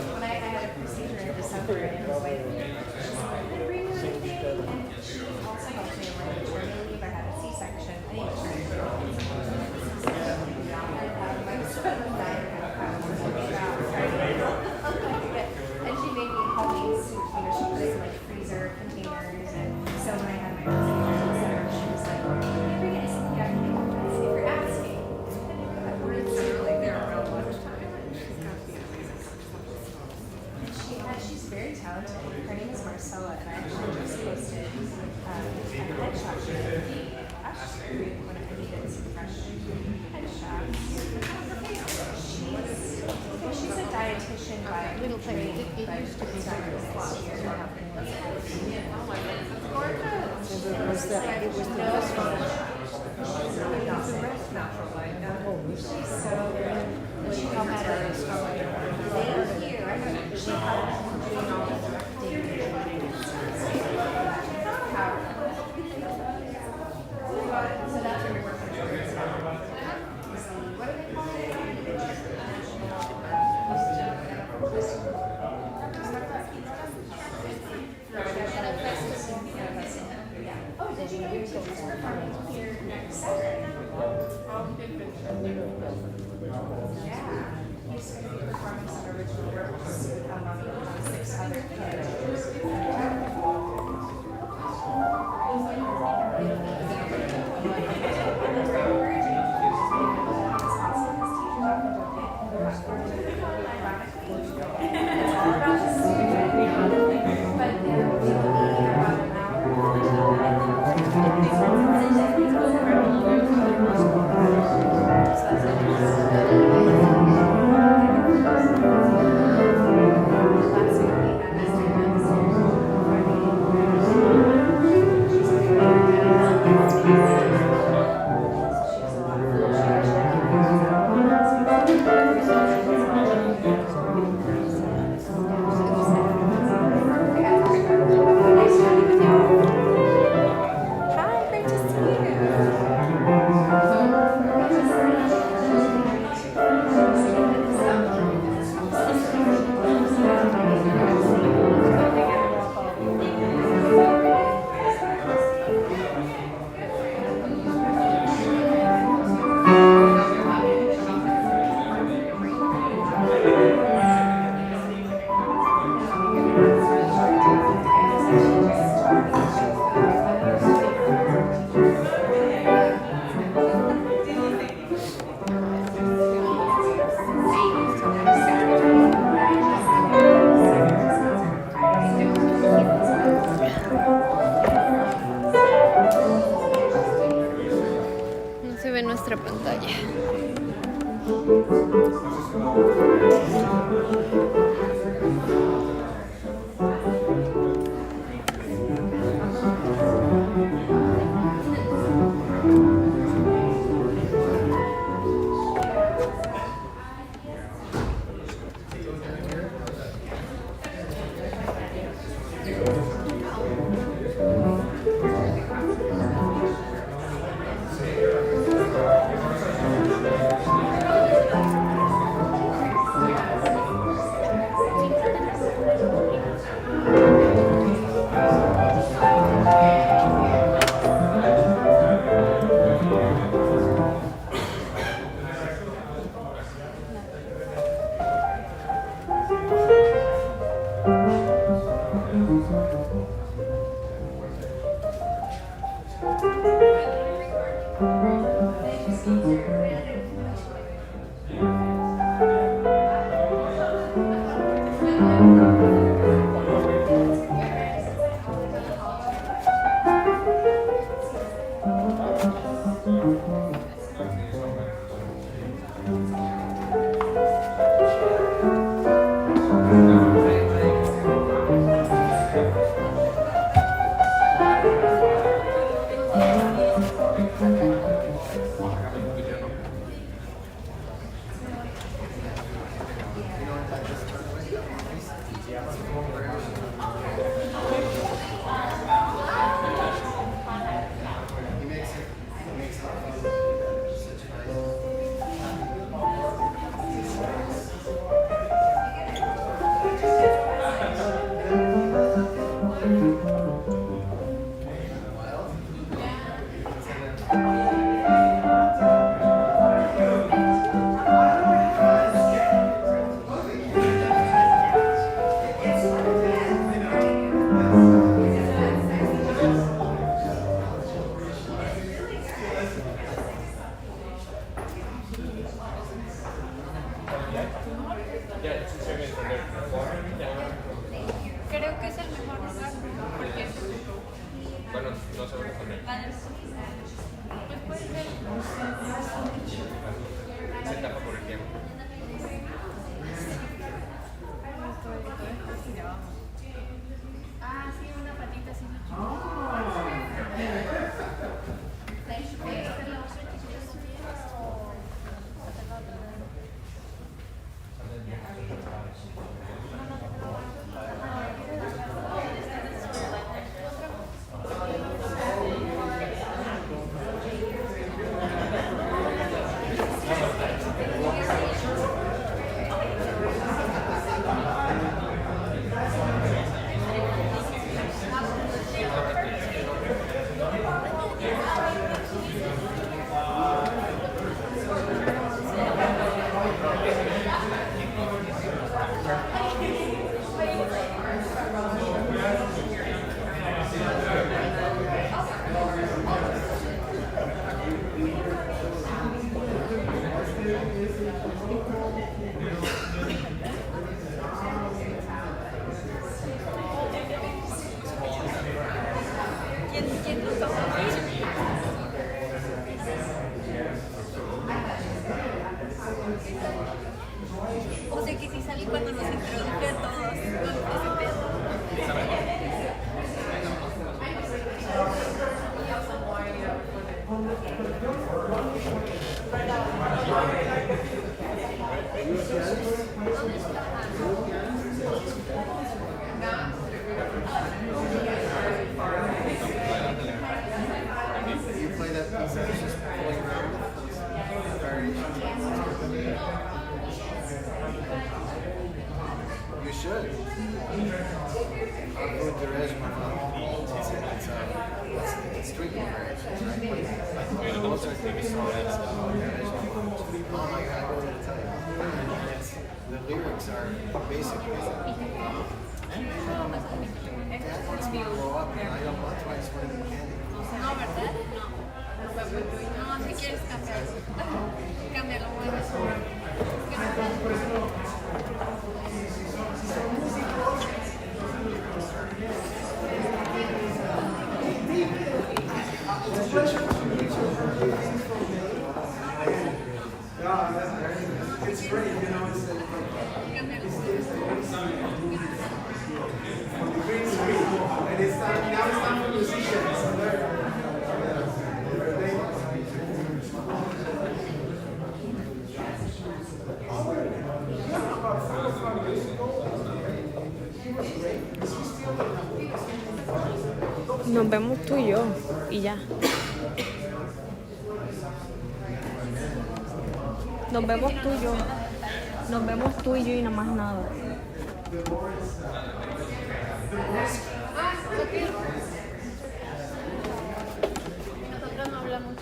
When I had a procedure in December and it was like, bring me anything, and she also helped me like maternity leave. I had a C-section. I think my son was 9 and she made me all these, she put it in like freezer containers, and so when I had my procedure, she was like, "Can you bring it something I can make if you're asking?" She's very talented. Her name is Marcella, and I actually just posted a headshot she did last year when I needed some fresh headshots. She's a dietitian by training, but it's not really this year. It was she's so good. She helped her. Thank you. She helped. So that's where we work with children. What do they call it? Oh, did you know you're going to perform here next Saturday? Yeah. He's going to be performing some original works among 6 other kids. Se tapa por el tiempo. Ah, sí, una patita así. O sea que sí salí cuando nos introduje a todos con ese pedo. You play that piece that's just pulling around with those variations. You should. There is it's streaking variations, right? Those are oh my God, I don't want to tell you. The lyrics are basically Dad wants me to grow up and I don't want to, I just want to be candy. No, ¿verdad? No. No, si quieres cambiarlo. Cámbialo, It's great, you know, it's from the green screen, and it's time, now it's time for musicians. Nos vemos tú y yo y ya. Nos vemos tú y yo. Nos vemos tú y yo y nada más nada. Nosotros no hablamos.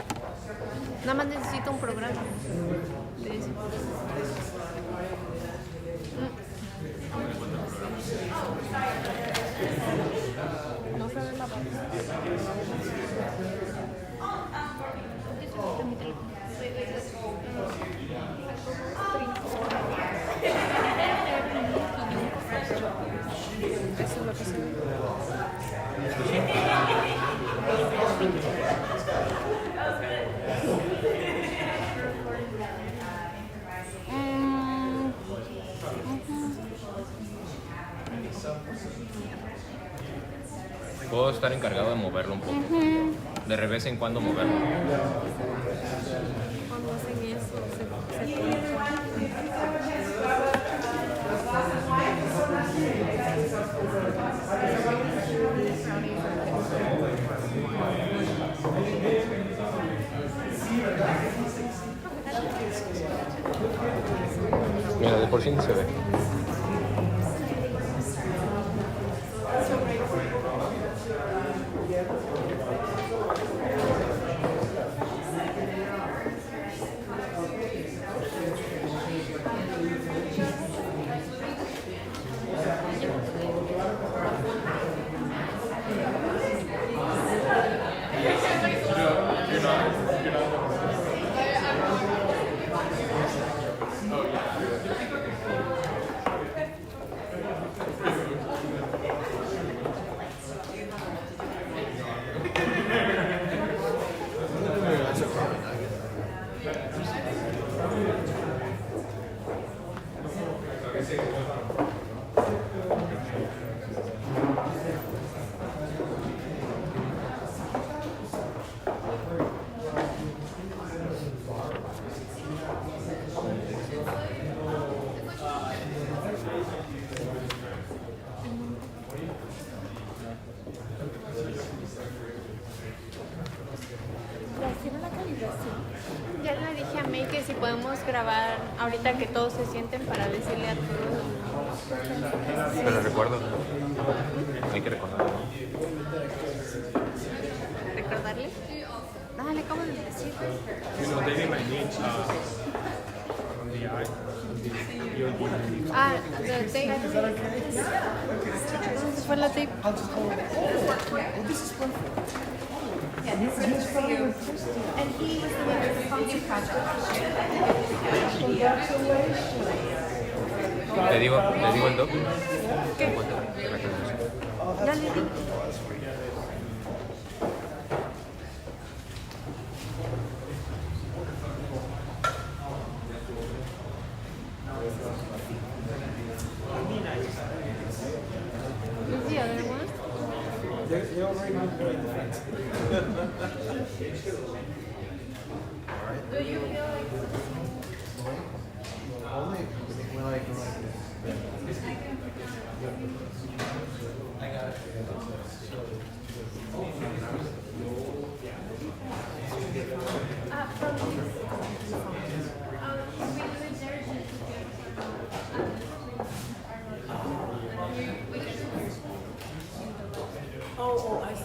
Nada más necesito un programa de eso. No se ve la parte. Eso es lo que se ve. Puedo estar encargado de moverlo un poco. De revés en cuando moverlo. Cuando hacen eso, se Mira, de por sí no se ve. si podemos grabar ahorita que todos se sienten para decirle a todos. Pero recuerdo, hay que recordarlo, ¿no? ¿Recordarle? Dale, ¿cómo de decir? You know, they might need on the eye. Ah, the tape. ¿Dónde fue la tape? Yeah, this is for you. And he was the leader of the Funky Project. ¿Le digo el doc? ¿Qué? Dale, di. Who's the other one? They already moved very defense. Do you feel like Only when I go like this. I got it. Oh, I see.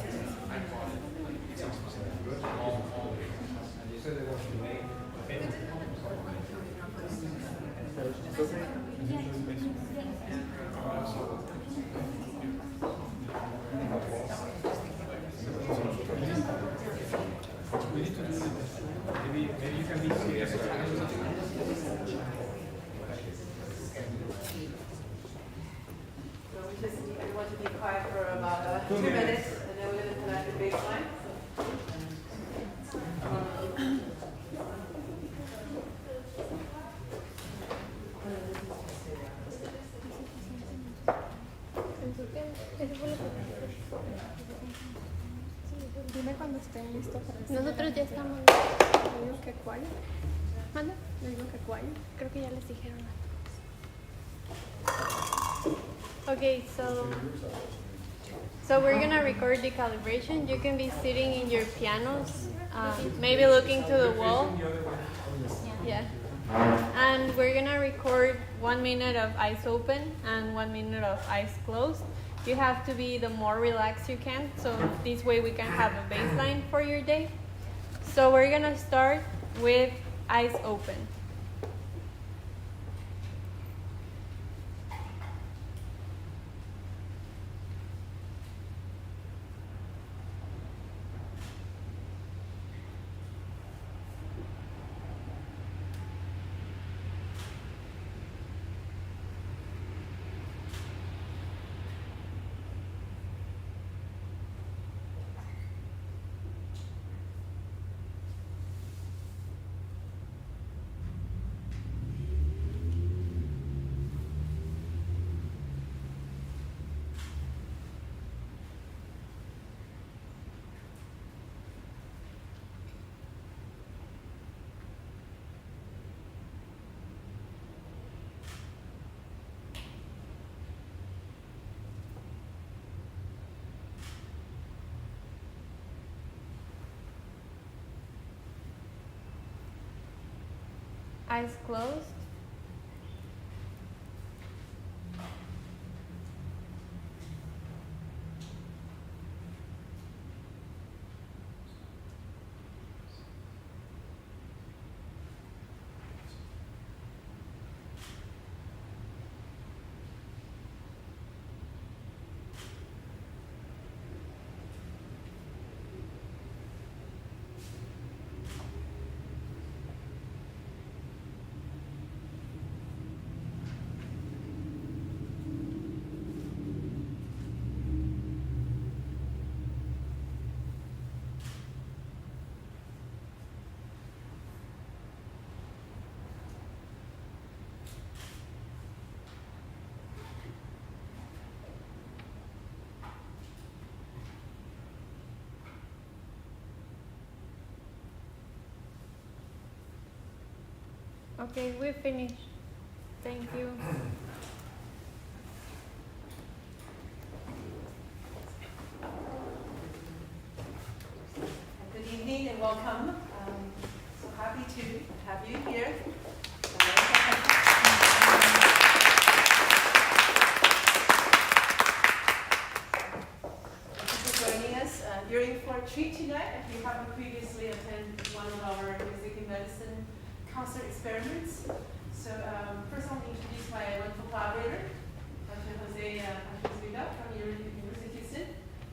Maybe you can be serious. So we just need everyone to be quiet for about 2 minutes, and then we're going to turn out the baseline. Dime cuando estén listos. Nosotros ya estamos. Le digo que cuál. ¿Manda? Le digo que cuál. Creo que ya les dijeron a todos. Okay, so we're gonna record the calibration. You can be sitting in your pianos, maybe looking to the wall. Yeah. And we're gonna record 1 minute of eyes open and 1 minute of eyes closed. You have to be the more relaxed you can, so this way we can have a baseline for your day. So we're gonna start with eyes open. Eyes closed. Okay, we're finished. Thank you. Good evening and welcome. So happy to have you here. Thank you for joining us. You're in for a treat tonight if you haven't previously attended one of our music and medicine concert experiments. So first I want to introduce my wonderful collaborator, Dr. Jose from University of Houston.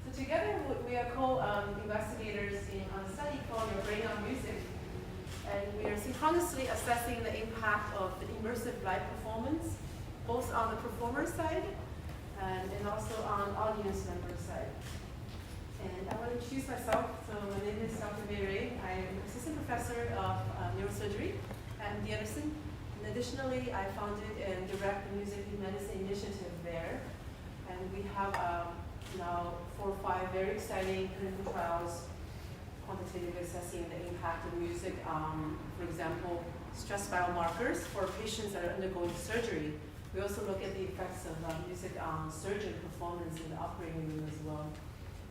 So together we are co-investigators on a study called Your Brain on Music. And we are synchronously assessing the impact of the immersive live performance, both on the performer side and also on audience member side. And I want to introduce myself. So my name is Dr. Mei Rui. I'm assistant professor of neurosurgery at MD Anderson. And additionally, I founded and direct the Music and Medicine Initiative there. And we have now 4 or 5 very exciting clinical trials quantitatively assessing the impact of music, for example, stress biomarkers for patients that are undergoing surgery. We also look at the effects of music on surgeon performance in the operating room as well.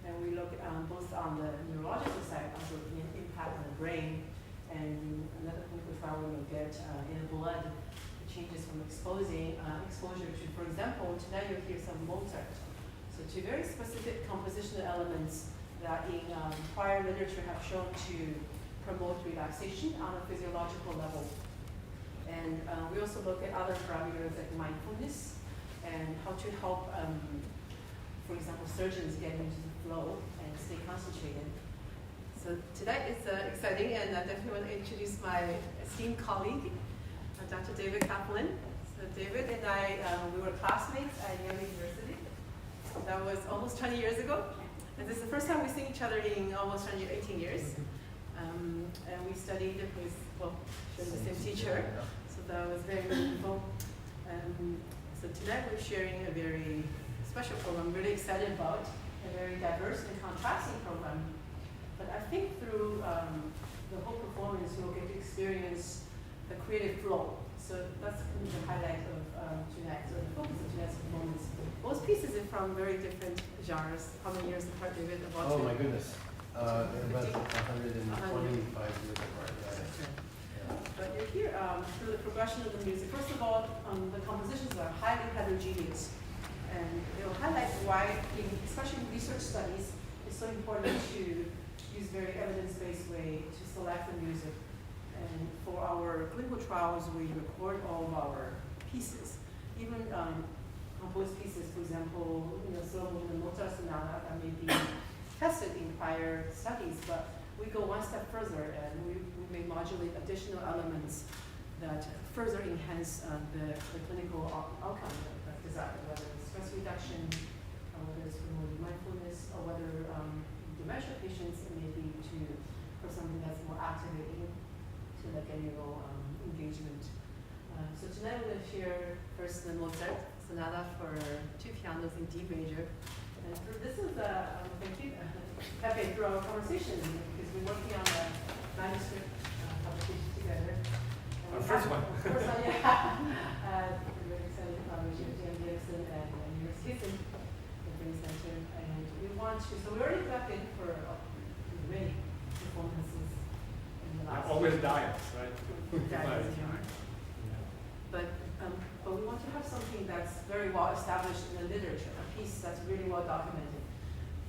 And we look both on the neurological side, also the impact on the brain, and another clinical trial we look at in the blood, the changes from exposure to, for example, tonight you'll hear some Mozart. So 2 very specific compositional elements that in prior literature have shown to promote relaxation on a physiological level. And we also look at other parameters like mindfulness and how to help, for example, surgeons get into the flow and stay concentrated. So tonight it's exciting, and I definitely want to introduce my esteemed colleague, Dr. David Kaplan. So David and I, we were classmates at Yale University. That was almost 20 years ago. And this is the first time we've seen each other in almost 18 years. And we studied with, the same teacher. So that was very meaningful. So tonight we're sharing a very special program I'm really excited about, a very diverse and contrasting program. But I think through the whole performance, you'll get to experience the creative flow. So that's the highlight of tonight. So the focus of tonight's performance. Both pieces are from very different genres. How many years apart, David? About my goodness. About 125 years apart. Yeah. But you're here through the progression of the music. First of all, the compositions are highly heterogeneous. And they'll highlight why, especially in research studies, it's so important to use very evidence-based way to select the music. And for our clinical trials, we record all of our pieces. Even composed pieces, for example, solo movement Mozart sonata that may be tested in prior studies, but we go one step further and we may modulate additional elements that further enhance the clinical outcome that's desired, whether it's stress reduction, whether it's promoting mindfulness, or whether dementia patients it may be for something that's more activating to like a neural engagement. So tonight we're going to share first the Mozart sonata for 2 pianos in D major. And this is thank you, Pepe, through our conversation, because we're working on the manuscript publication together. Our first one. First one, yeah. We're very excited about Jim Gibson and University of Houston, the Brain Center. And we want to, so we already collected for many performances in the last Always diets, right? Diets, But we want to have something that's very well established in the literature, a piece that's really well documented.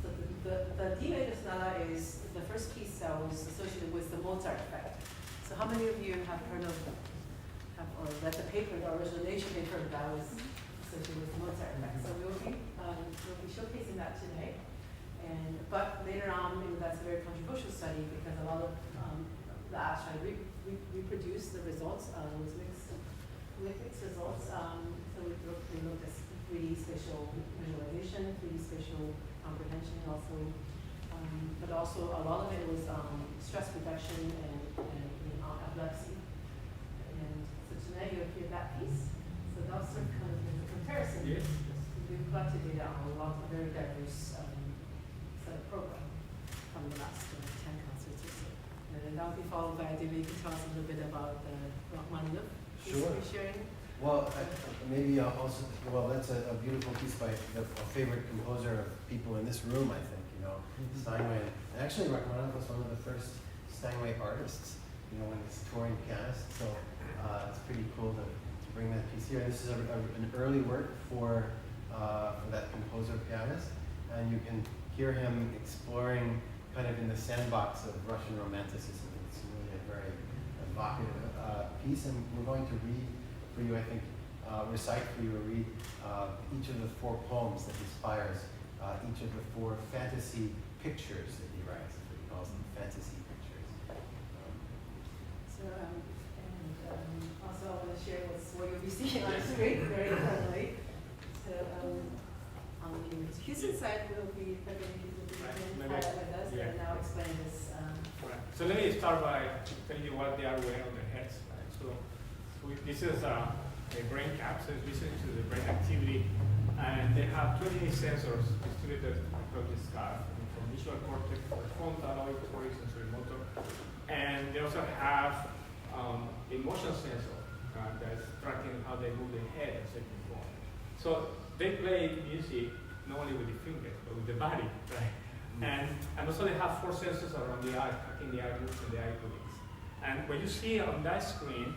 So the D major sonata is the first piece that was associated with the Mozart effect. So how many of you have heard of, or read the paper, the original Nature paper that was associated with the Mozart effect? So we'll be showcasing that today. But later on, that's a very controversial study because a lot of labs try to reproduce the results with mixed results. So we looked at 3D spatial visualization, 3D spatial comprehension also. But also a lot of it was stress reduction and epilepsy. And so tonight you'll hear that piece. So that's sort of kind of a comparison. Yes. We've collected data on a lot of very diverse set of programs from the last 10 concerts or so. And then that'll be followed by David. You can tell us a little bit about the Rachmaninoff piece we're sharing. Well, maybe also, that's a beautiful piece by a favorite composer of people in this room, I think, Steinway. And actually, Rachmaninoff was one of the first Steinway artists. you know, when it's touring pianist. So it's pretty cool to bring that piece here. And this is an early work for that composer pianist, and you can hear him exploring kind of in the sandbox of Russian romanticism. It's really a very evocative piece, and we're going to read for you, I think, recite for you or read each of the 4 poems that inspires each of the 4 fantasy pictures that he writes. That's what he calls them, fantasy pictures. Also I want to share what you'll be seeing on the screen very clearly. So on the Houston side will be with us and now explain this. Right. So let me start by telling you what they are wearing on their heads. Right? So this is a brain cap, so it's listening to the brain activity, and they have 28 sensors distributed across the skull, from visual cortex, frontal, auditory, sensory motor, and they also have a motion sensor that's tracking how they move their head as they perform. So they play music not only with the fingers, but with the body, right? And also they have 4 sensors around the eye, tracking the eye moves and the eye movements. And what you see on that screen,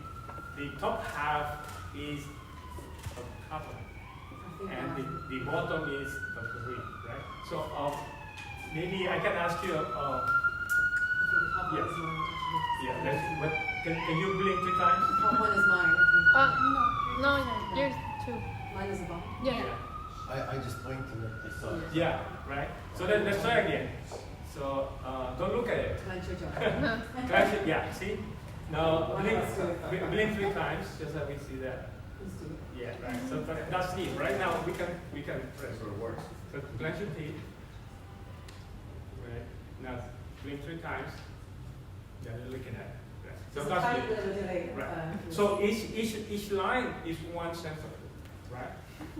the top half is of Kaplan, and the bottom is Dr. Rui, right? So maybe I can ask you, can you blink 3 times? The top one is mine. No, there's 2. Mine is the bottom. Yeah. I just blinked and I saw it. Yeah, right? So let's try again. So don't look at it. Clench your jaw. Clench it, yeah, see? Now blink 3 times, just so we see that. Let's do it. Yeah, right. So that's it. Right now we can press or works. So clench your teeth. Right. Now blink 3 times. Yeah, you're looking at it. Right. So that's it. Right. So each line is 1 sensor, right?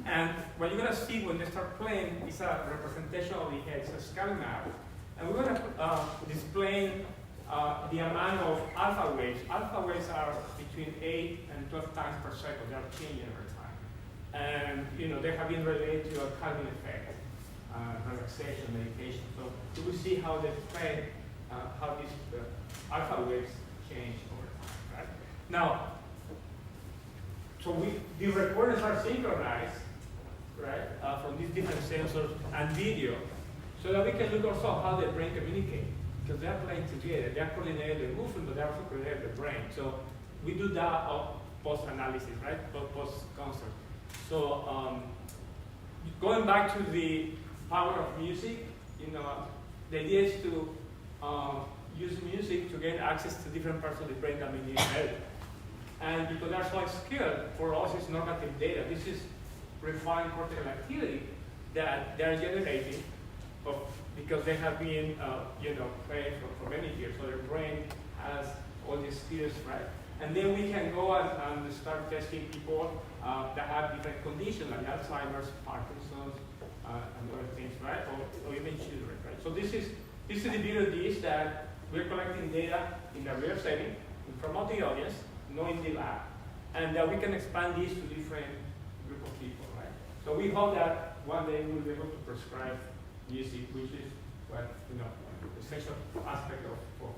And what you're gonna see when they start playing is a representation of the head. It's a scanning map, and we're gonna display the amount of alpha waves. Alpha waves are between 8 and 12 times per second. They are changing over time, and they have been related to a calming effect, relaxation, meditation. So you will see how they play, how these alpha waves change over time. Right now. So the recordings are synchronized, right, from these different sensors and video, so that we can look also how the brain communicates, because they are playing together. They are coordinating their movement, but they are also coordinating the brain. So we do that post-analysis, right, post-concert. So going back to the power of music, the idea is to use music to get access to different parts of the brain that may need help. And because they're so skilled, for us it's normative data. This is refined cortical activity that they're generating because they have been playing for many years. So their brain has all these skills, right? And then we can go and start testing people that have different conditions like Alzheimer's, Parkinson's, and other things, right? Or even children, right? So this is the video dish that we're collecting data in a real setting in front of the audience, not in the lab, and that we can expand this to different group of people, right? So we hope that one day we'll be able to prescribe music, which is what essential aspect of work.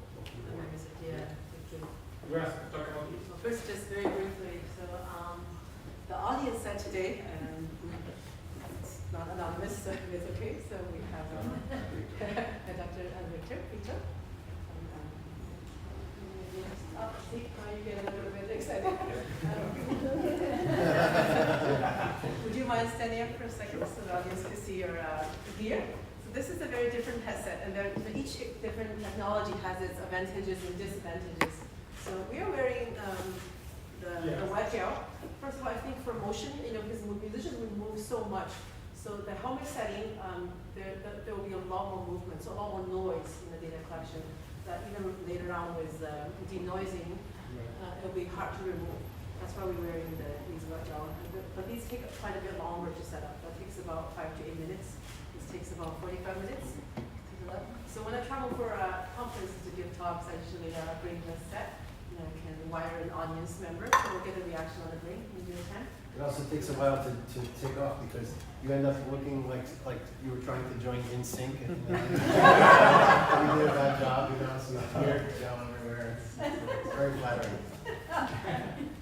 Yeah, thank you. We're going to talk about this. So first, just very briefly, so the audience said today, and it's not anonymous, so it's okay. So we have Dr. Victor. See, now you get a little bit excited. Would you mind standing up for a second so the audience can see your gear? So this is a very different headset, and each different technology has its advantages and disadvantages. So we are wearing the wet gel. First of all, I think for motion, because musicians will move so much. So the helmet setting, there will be a lot more movement, so a lot more noise in the data collection. That even later on with denoising, it'll be hard to remove. That's why we're wearing these wet gel. But these take quite a bit longer to set up. That takes about 5 to 8 minutes. This takes about 45 minutes to do that. So when I travel for conferences to give talks, I usually bring this set. I can wire an audience member, so we'll get a reaction on the brain in real time. It also takes a while to take off because you end up looking like you were trying to join NSYNC and you did a bad job, so it's weird, gel everywhere. Very flattering.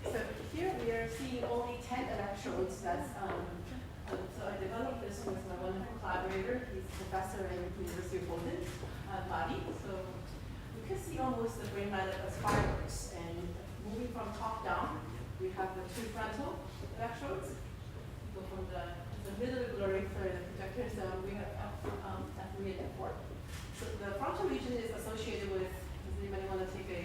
So here we are seeing only 10 electrodes. So I developed this with my wonderful collaborator. He's a professor at the University of Bari. So you can see almost the brain map as fireworks. And moving from top down, we have the two frontal electrodes. So from the middle blurry for the projectors, we have F3 and F4. So the frontal region is associated with, does anybody want to take a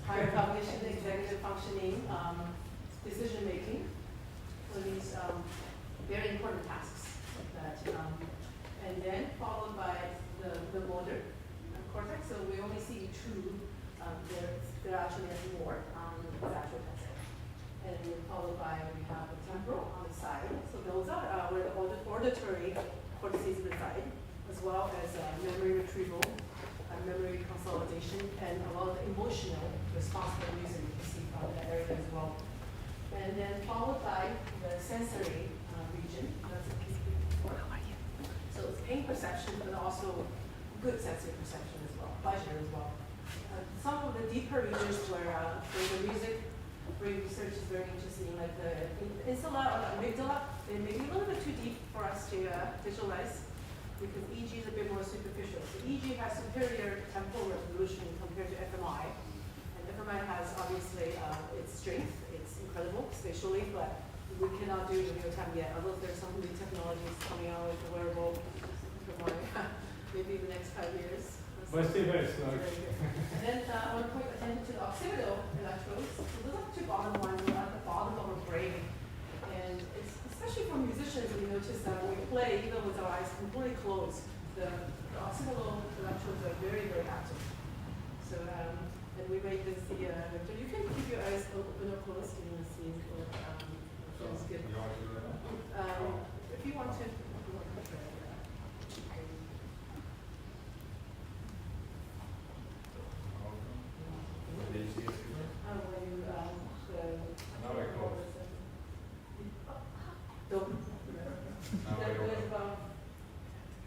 higher cognition, executive functioning, decision making? So these very important tasks that, and then followed by the motor cortex. So we only see two. There actually has more the actual test. And then followed by we have the temporal on the side. So those are where the auditory cortices reside, as well as memory retrieval, memory consolidation, and a lot of the emotional response to music you can see from that area as well. And then followed by the sensory region. That's a piece before. So it's pain perception, but also good sensory perception as well, pleasure as well. Some of the deeper regions where the music brain research is very interesting, like the insula or the amygdala. They may be a little bit too deep for us to visualize because EEG is a bit more superficial. So EEG has superior temporal resolution compared to fMRI. And fMRI has obviously its strength. It's incredible spatially, but we cannot do it in real time yet. Although there's some new technologies coming out with the wearable fMRI, maybe in the next 5 years. But still very slow. And then I want to point attention to the occipital electrodes. So those are the two bottom ones that are at the bottom of our brain. And it's, especially for musicians, we notice that when we play, even with our eyes completely closed, the occipital electrodes are very, very active. So, and we made this the vector. You can keep your eyes open or closed, you can see what feels good. If you want to.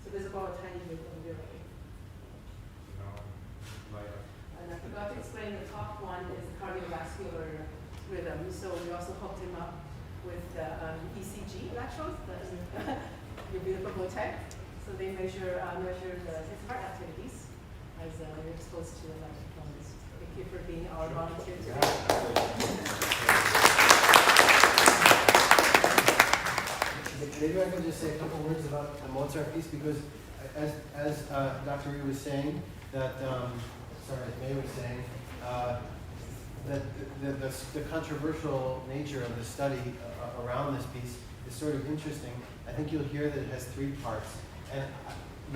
So there's about a tiny bit of delay. And I forgot to explain the top one is cardiovascular rhythm. So we also hooked him up with the ECG electrodes, the beautiful Botec. So they measure his heart activities as you're exposed to electrons. Thank you for being our volunteer today. Maybe I could just say a couple words about the Mozart piece because, as Dr. Rui was saying, that as Mei was saying, that the controversial nature of the study around this piece is sort of interesting. I think you'll hear that it has 3 parts, and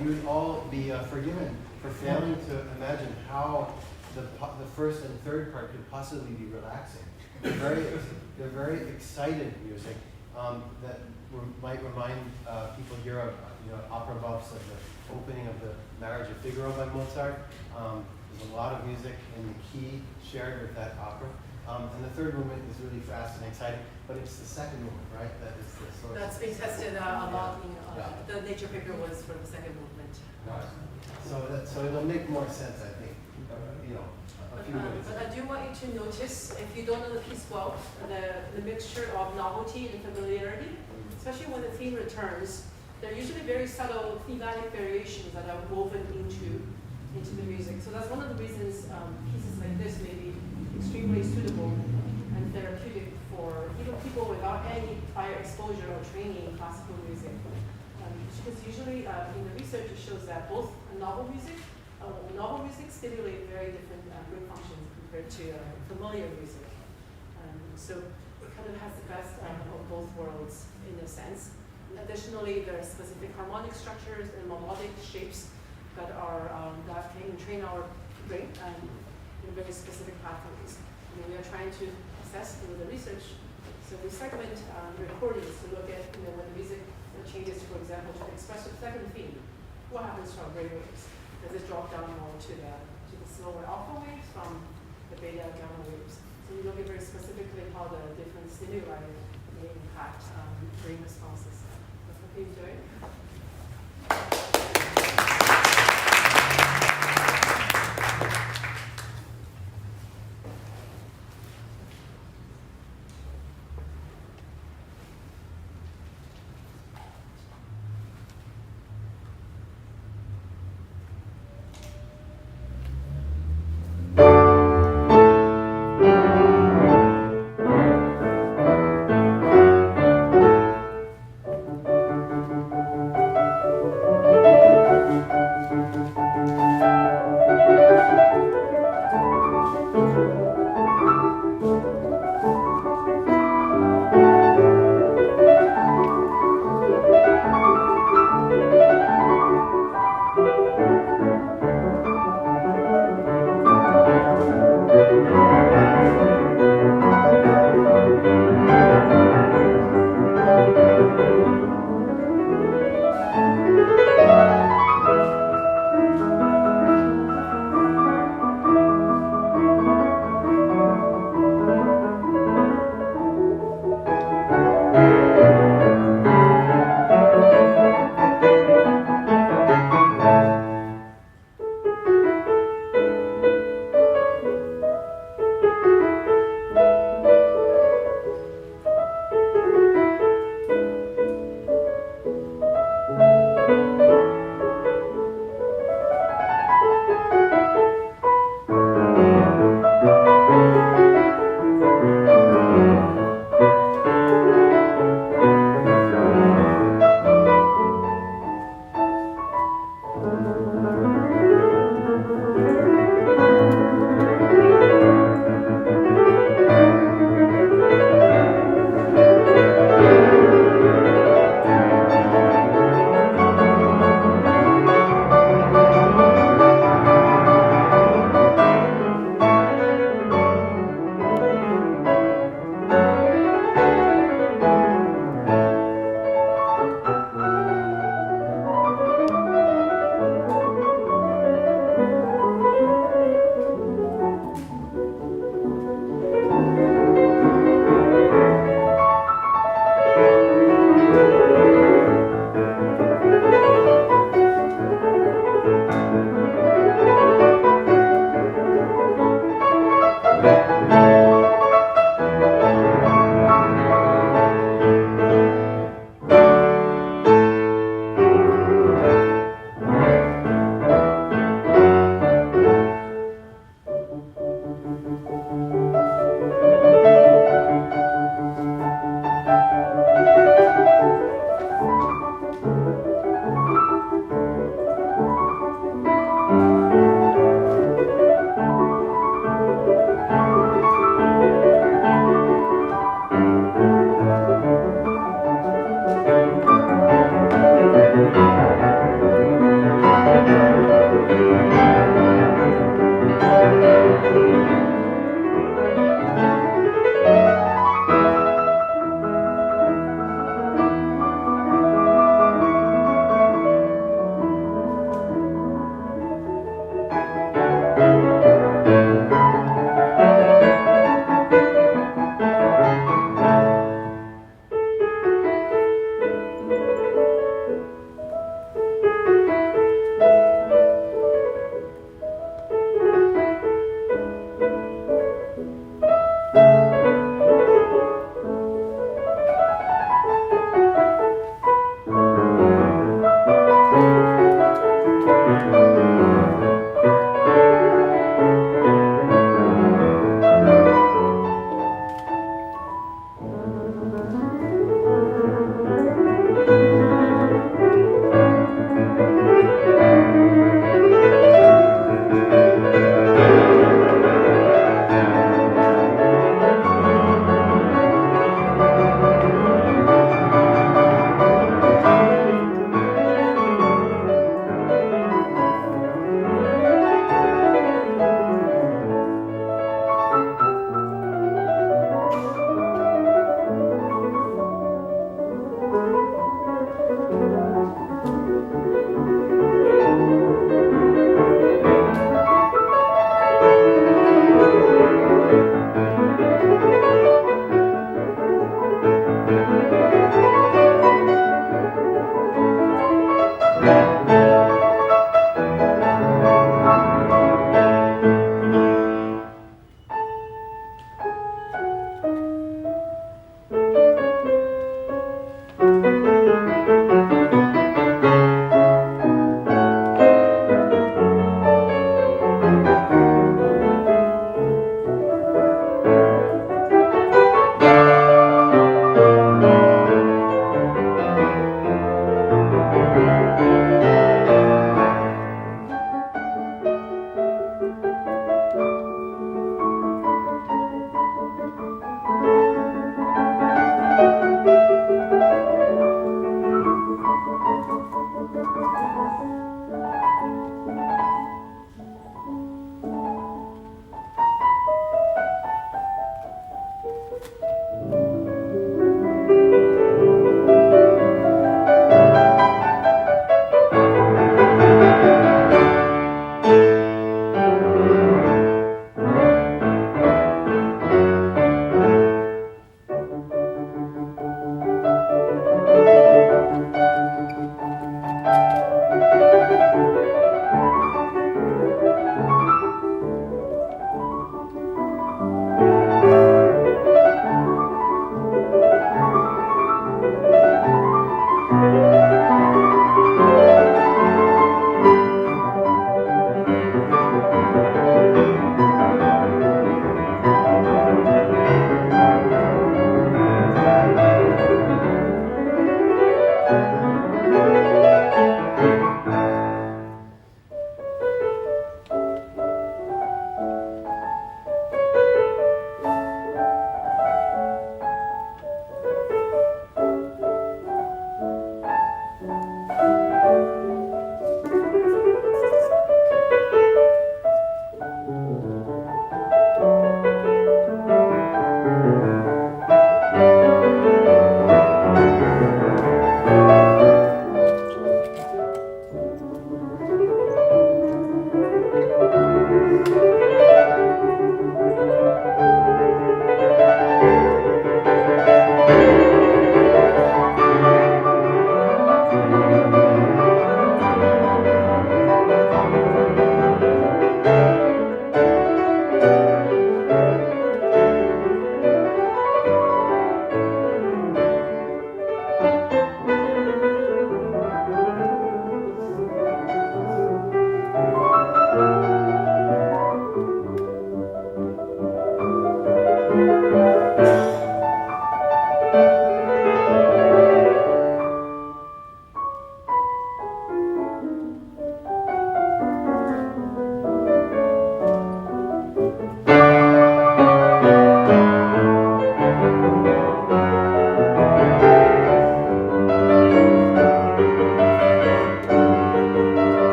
you would all be forgiven for failing to imagine how the first and third part could possibly be relaxing. They're very excited music that might remind people here of opera buffs of the opening of the Marriage of Figaro by Mozart. There's a lot of music in the key shared with that opera. And the third movement is really fast and exciting, but it's the second movement, right? That is the source. That's been tested a lot. The Nature paper was for the second movement. So it'll make more sense, I think. A few minutes. But I do want you to notice, if you don't know the piece well, the mixture of novelty and familiarity, especially when the theme returns. They're usually very subtle thematic variations that are woven into the music. So that's one of the reasons pieces like this may be extremely suitable and therapeutic for even people without any prior exposure or training in classical music. Because usually in the research it shows that both novel music stimulate very different brain functions compared to familiar music. So it kind of has the best of both worlds in a sense. Additionally, there are specific harmonic structures and melodic shapes that can train our brain in very specific pathways. We are trying to assess through the research. So we segment recordings to look at when the music changes, for example, to the expressive second theme. What happens to our brain waves? Does it drop down more to the slower alpha waves from the beta gamma waves? So we look at very specifically how the different stimuli may impact brain responses. That's what we're doing.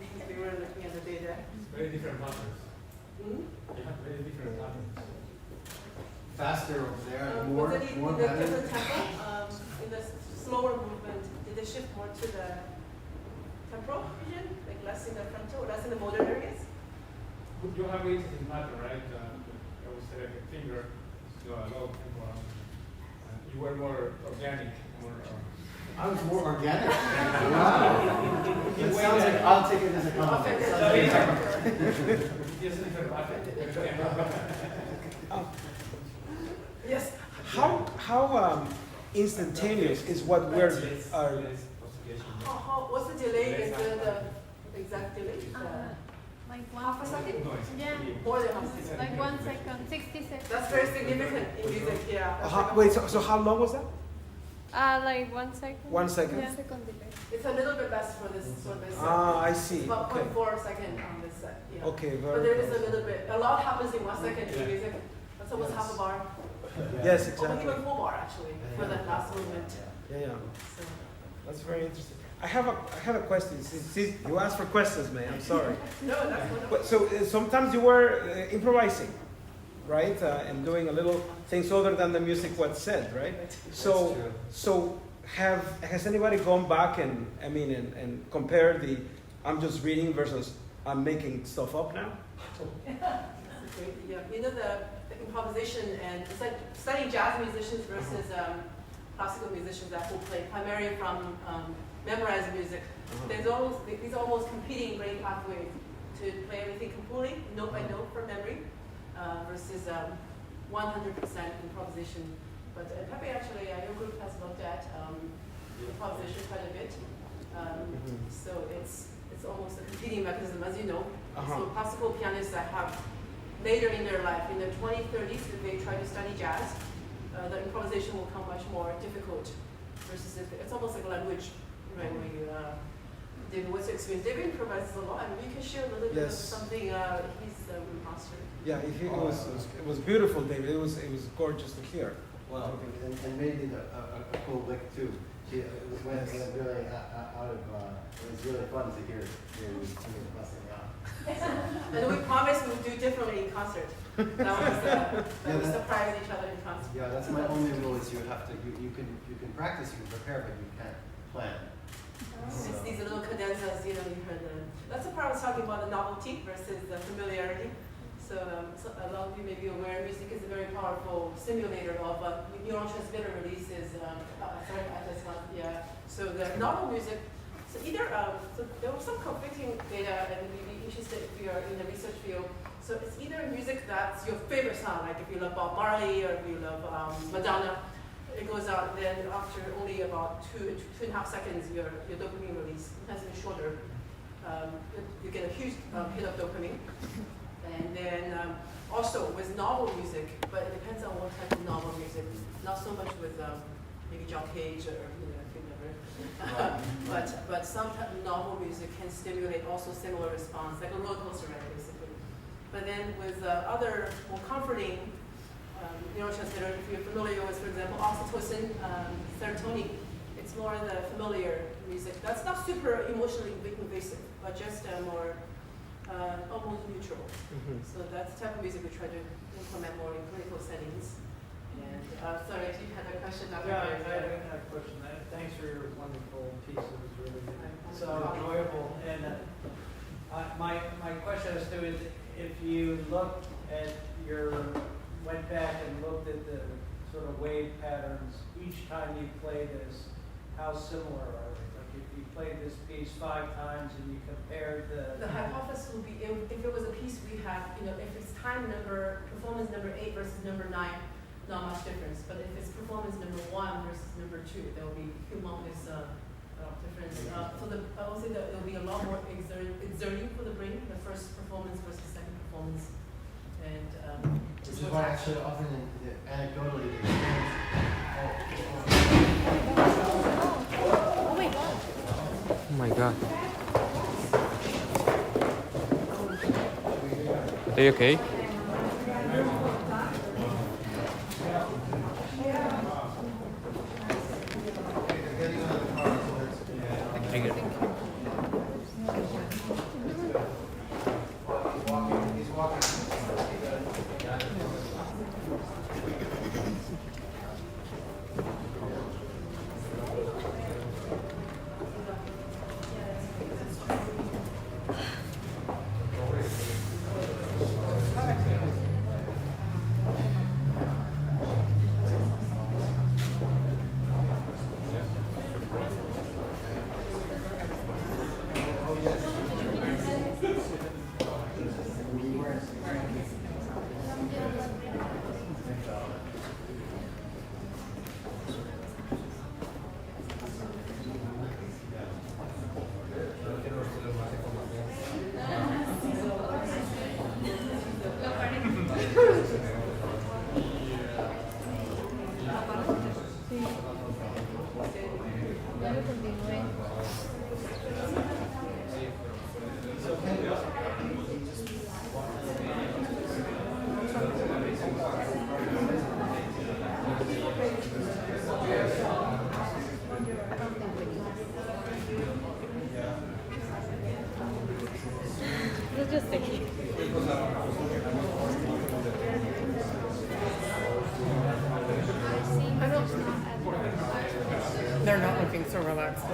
because we were looking at the data. Very different patterns. Hmm? You have very different patterns. Faster over there, Was more it in the better. different tempo? In the slower movement, did they shift more to the temporal region, like less in the frontal, less in the motor areas? You have it in pattern, right? I would say like a finger, so a low tempo. You were more organic, more. I was more organic. Wow. It sounds like I'll take it as a compliment. Yes, different pattern. Yes. How instantaneous is what we're What's the delay? Is the exact delay? Like Half a second? Yeah. More than half a second. Like 1 second, 60 seconds. That's very significant in music, yeah. wait, so how long was that? Like 1 second. 1 second? Yeah. It's a little bit less for this. Ah, I see. It's about Okay. 0.4 second on this set. Yeah. Okay, But very there is good. a little bit. A lot happens in 1 second in music. That's almost half a bar. Yes, Or exactly. even full bar actually for that last movement. Yeah. So. That's very interesting. I have a question. See, you asked for questions, man. I'm sorry. No, that's wonderful. But so sometimes you were improvising, right? And doing a little things other than the music what's said, right? So has anybody gone back and compare the I'm just reading versus I'm making stuff up now? Yeah, you know the improvisation and it's like studying jazz musicians versus classical musicians that will play primarily from memorized music. There's almost these almost competing brain pathways to play everything completely, note by note from memory, versus 100% improvisation. But Pepe actually, your group has looked at improvisation quite a bit. So it's almost a competing mechanism, as you know. So classical pianists that have later in their life, in their 20s, 30s, if they try to study jazz, the improvisation will come much more difficult. Versus it's almost like a language, right? Where you, David, what's your experience? David improvises a lot. I mean, you can share a little bit of something. He's a master. Yeah, it was beautiful, David. It was gorgeous to hear. Well, and maybe a cool lick too. It went really out of. It was really fun to hear you busting out. And we promised we'd do differently in concert. That was surprise each other in concert. Yeah, that's my only rule. Is you have to you can practice, you can prepare, but you can't plan. It's these little cadenzas, you heard that's the part I was talking about, the novelty versus the familiarity. So a lot of you may be aware, music is a very powerful stimulator of neurotransmitter releases. So the novel music, so either, so there was some conflicting data, and we'd be interested if you are in the research field. So it's either music that's your favorite sound, like if you love Bob Marley or if you love Madonna, it goes out, then after only about 2.5 seconds, your dopamine release has been shorter. You get a huge hit of dopamine. And then also with novel music, but it depends on what type of novel music. Not so much with maybe John Cage or but some type of novel music can stimulate also similar response, like a roller coaster ride basically. But then with other more comforting neurotransmitter, if you're familiar with, for example, oxytocin, serotonin, it's more the familiar music. That's not super emotionally invasive, but just more almost neutral. So that's the type of music we try to implement more in clinical settings. And sorry, if you had a question. I had a question. Thanks for your wonderful piece. It was really so enjoyable. And my question is to is if you looked at went back and looked at the sort of wave patterns each time you play this, how similar are they? Like if you played this piece 5 times and you compared the hypothesis would be if it was a piece we have, if it's performance number 8 versus number 9, not much difference. But if it's performance number 1 versus number 2, there will be humongous difference. So I would say that there will be a lot more exerting for the brain, the first performance versus second performance. And this is why actually often anecdotally the Oh my god. Are you okay? Thank you. just stay here. They're not looking so relaxed.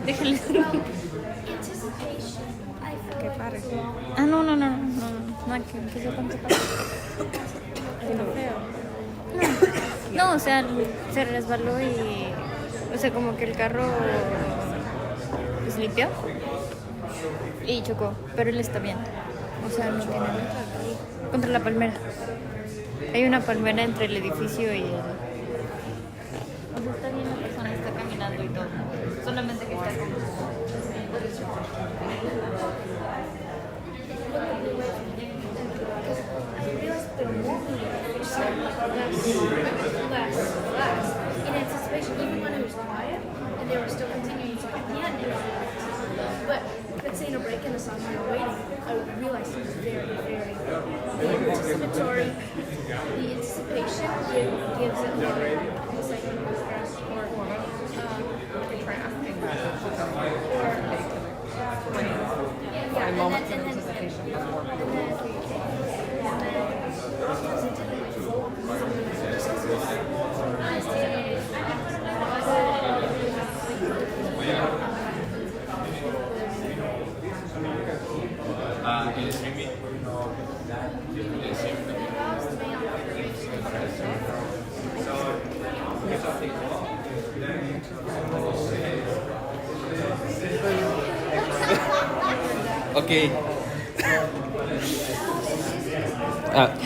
Déjale. Qué padre. Ah, no, que sepan qué pasa. No, o sea, se resbaló y, o sea, como que el carro pues limpió y chocó, pero él está bien. O sea, no tiene nada. Contra la palmera. Hay una palmera entre el edificio y el... O sea, está bien, la persona está caminando y todo. Solamente que está como... less in anticipation, even when it was quiet, and they were still continuing. So at the end, it was but let's say in a break in the song we were waiting, I realized it was very, very anticipatory. The anticipation gives it more excitement or traffic. Yeah, moments of anticipation before. Ok.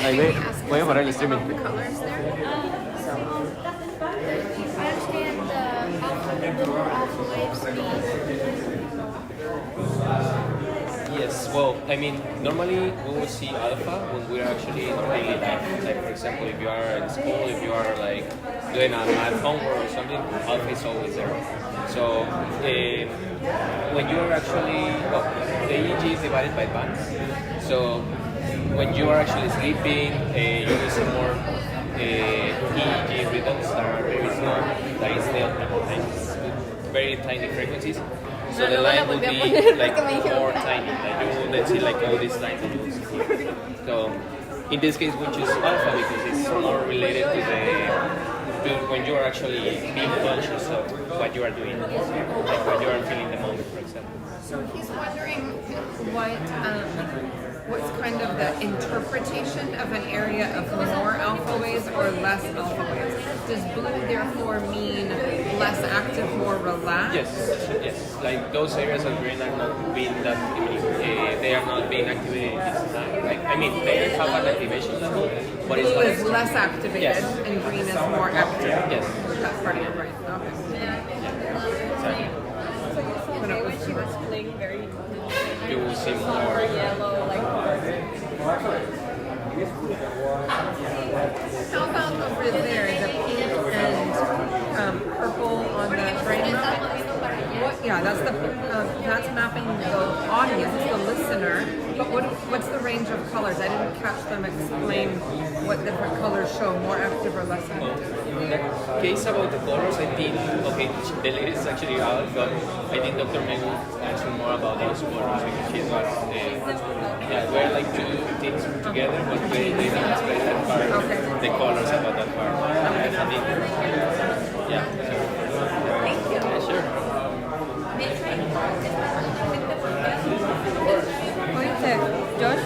Ahí voy a parar el streaming. I understand the more alpha waves Yes, well, I mean, normally we will see alpha when we are actually in daily life. Like, for example, if you are in school, if you are like doing a math homework or something, alpha is always there. So, when you are actually, well, the EEG is divided by bands. So, when you are actually sleeping, you will see more EEG rhythms that are very slow, that is very tiny frequencies. So the line will be like more tiny, like you will see like all these lines that you will see here. So in this case we choose alpha because it's more related to to when you are actually being conscious of what you are doing, like what you are feeling in the moment, for example. So he's wondering what's kind of the interpretation of an area of more alpha waves or less alpha waves? Does blue therefore mean less active, more relaxed? Yes. Like those areas of green are not being that they are not being activated this time. Like I mean, they have an activation level, but it's blue is less activated yes. and green is more active. Yes. That's part of your brain. Okay. When she was playing very you will see more yellow, like How about over there, the pink and purple on the brain map? Yeah, that's mapping the audience, the listener. But what's the range of colors? I didn't catch them explain what different colors show, more active or less active. In the case about the colors, I think, the lady is actually out, but I think Dr. Mei will answer more about those colors because she was, we're like two teams together, but they didn't explain that part, the colors about that part. I think, yeah, sure. Thank you. Yeah, sure. Josh?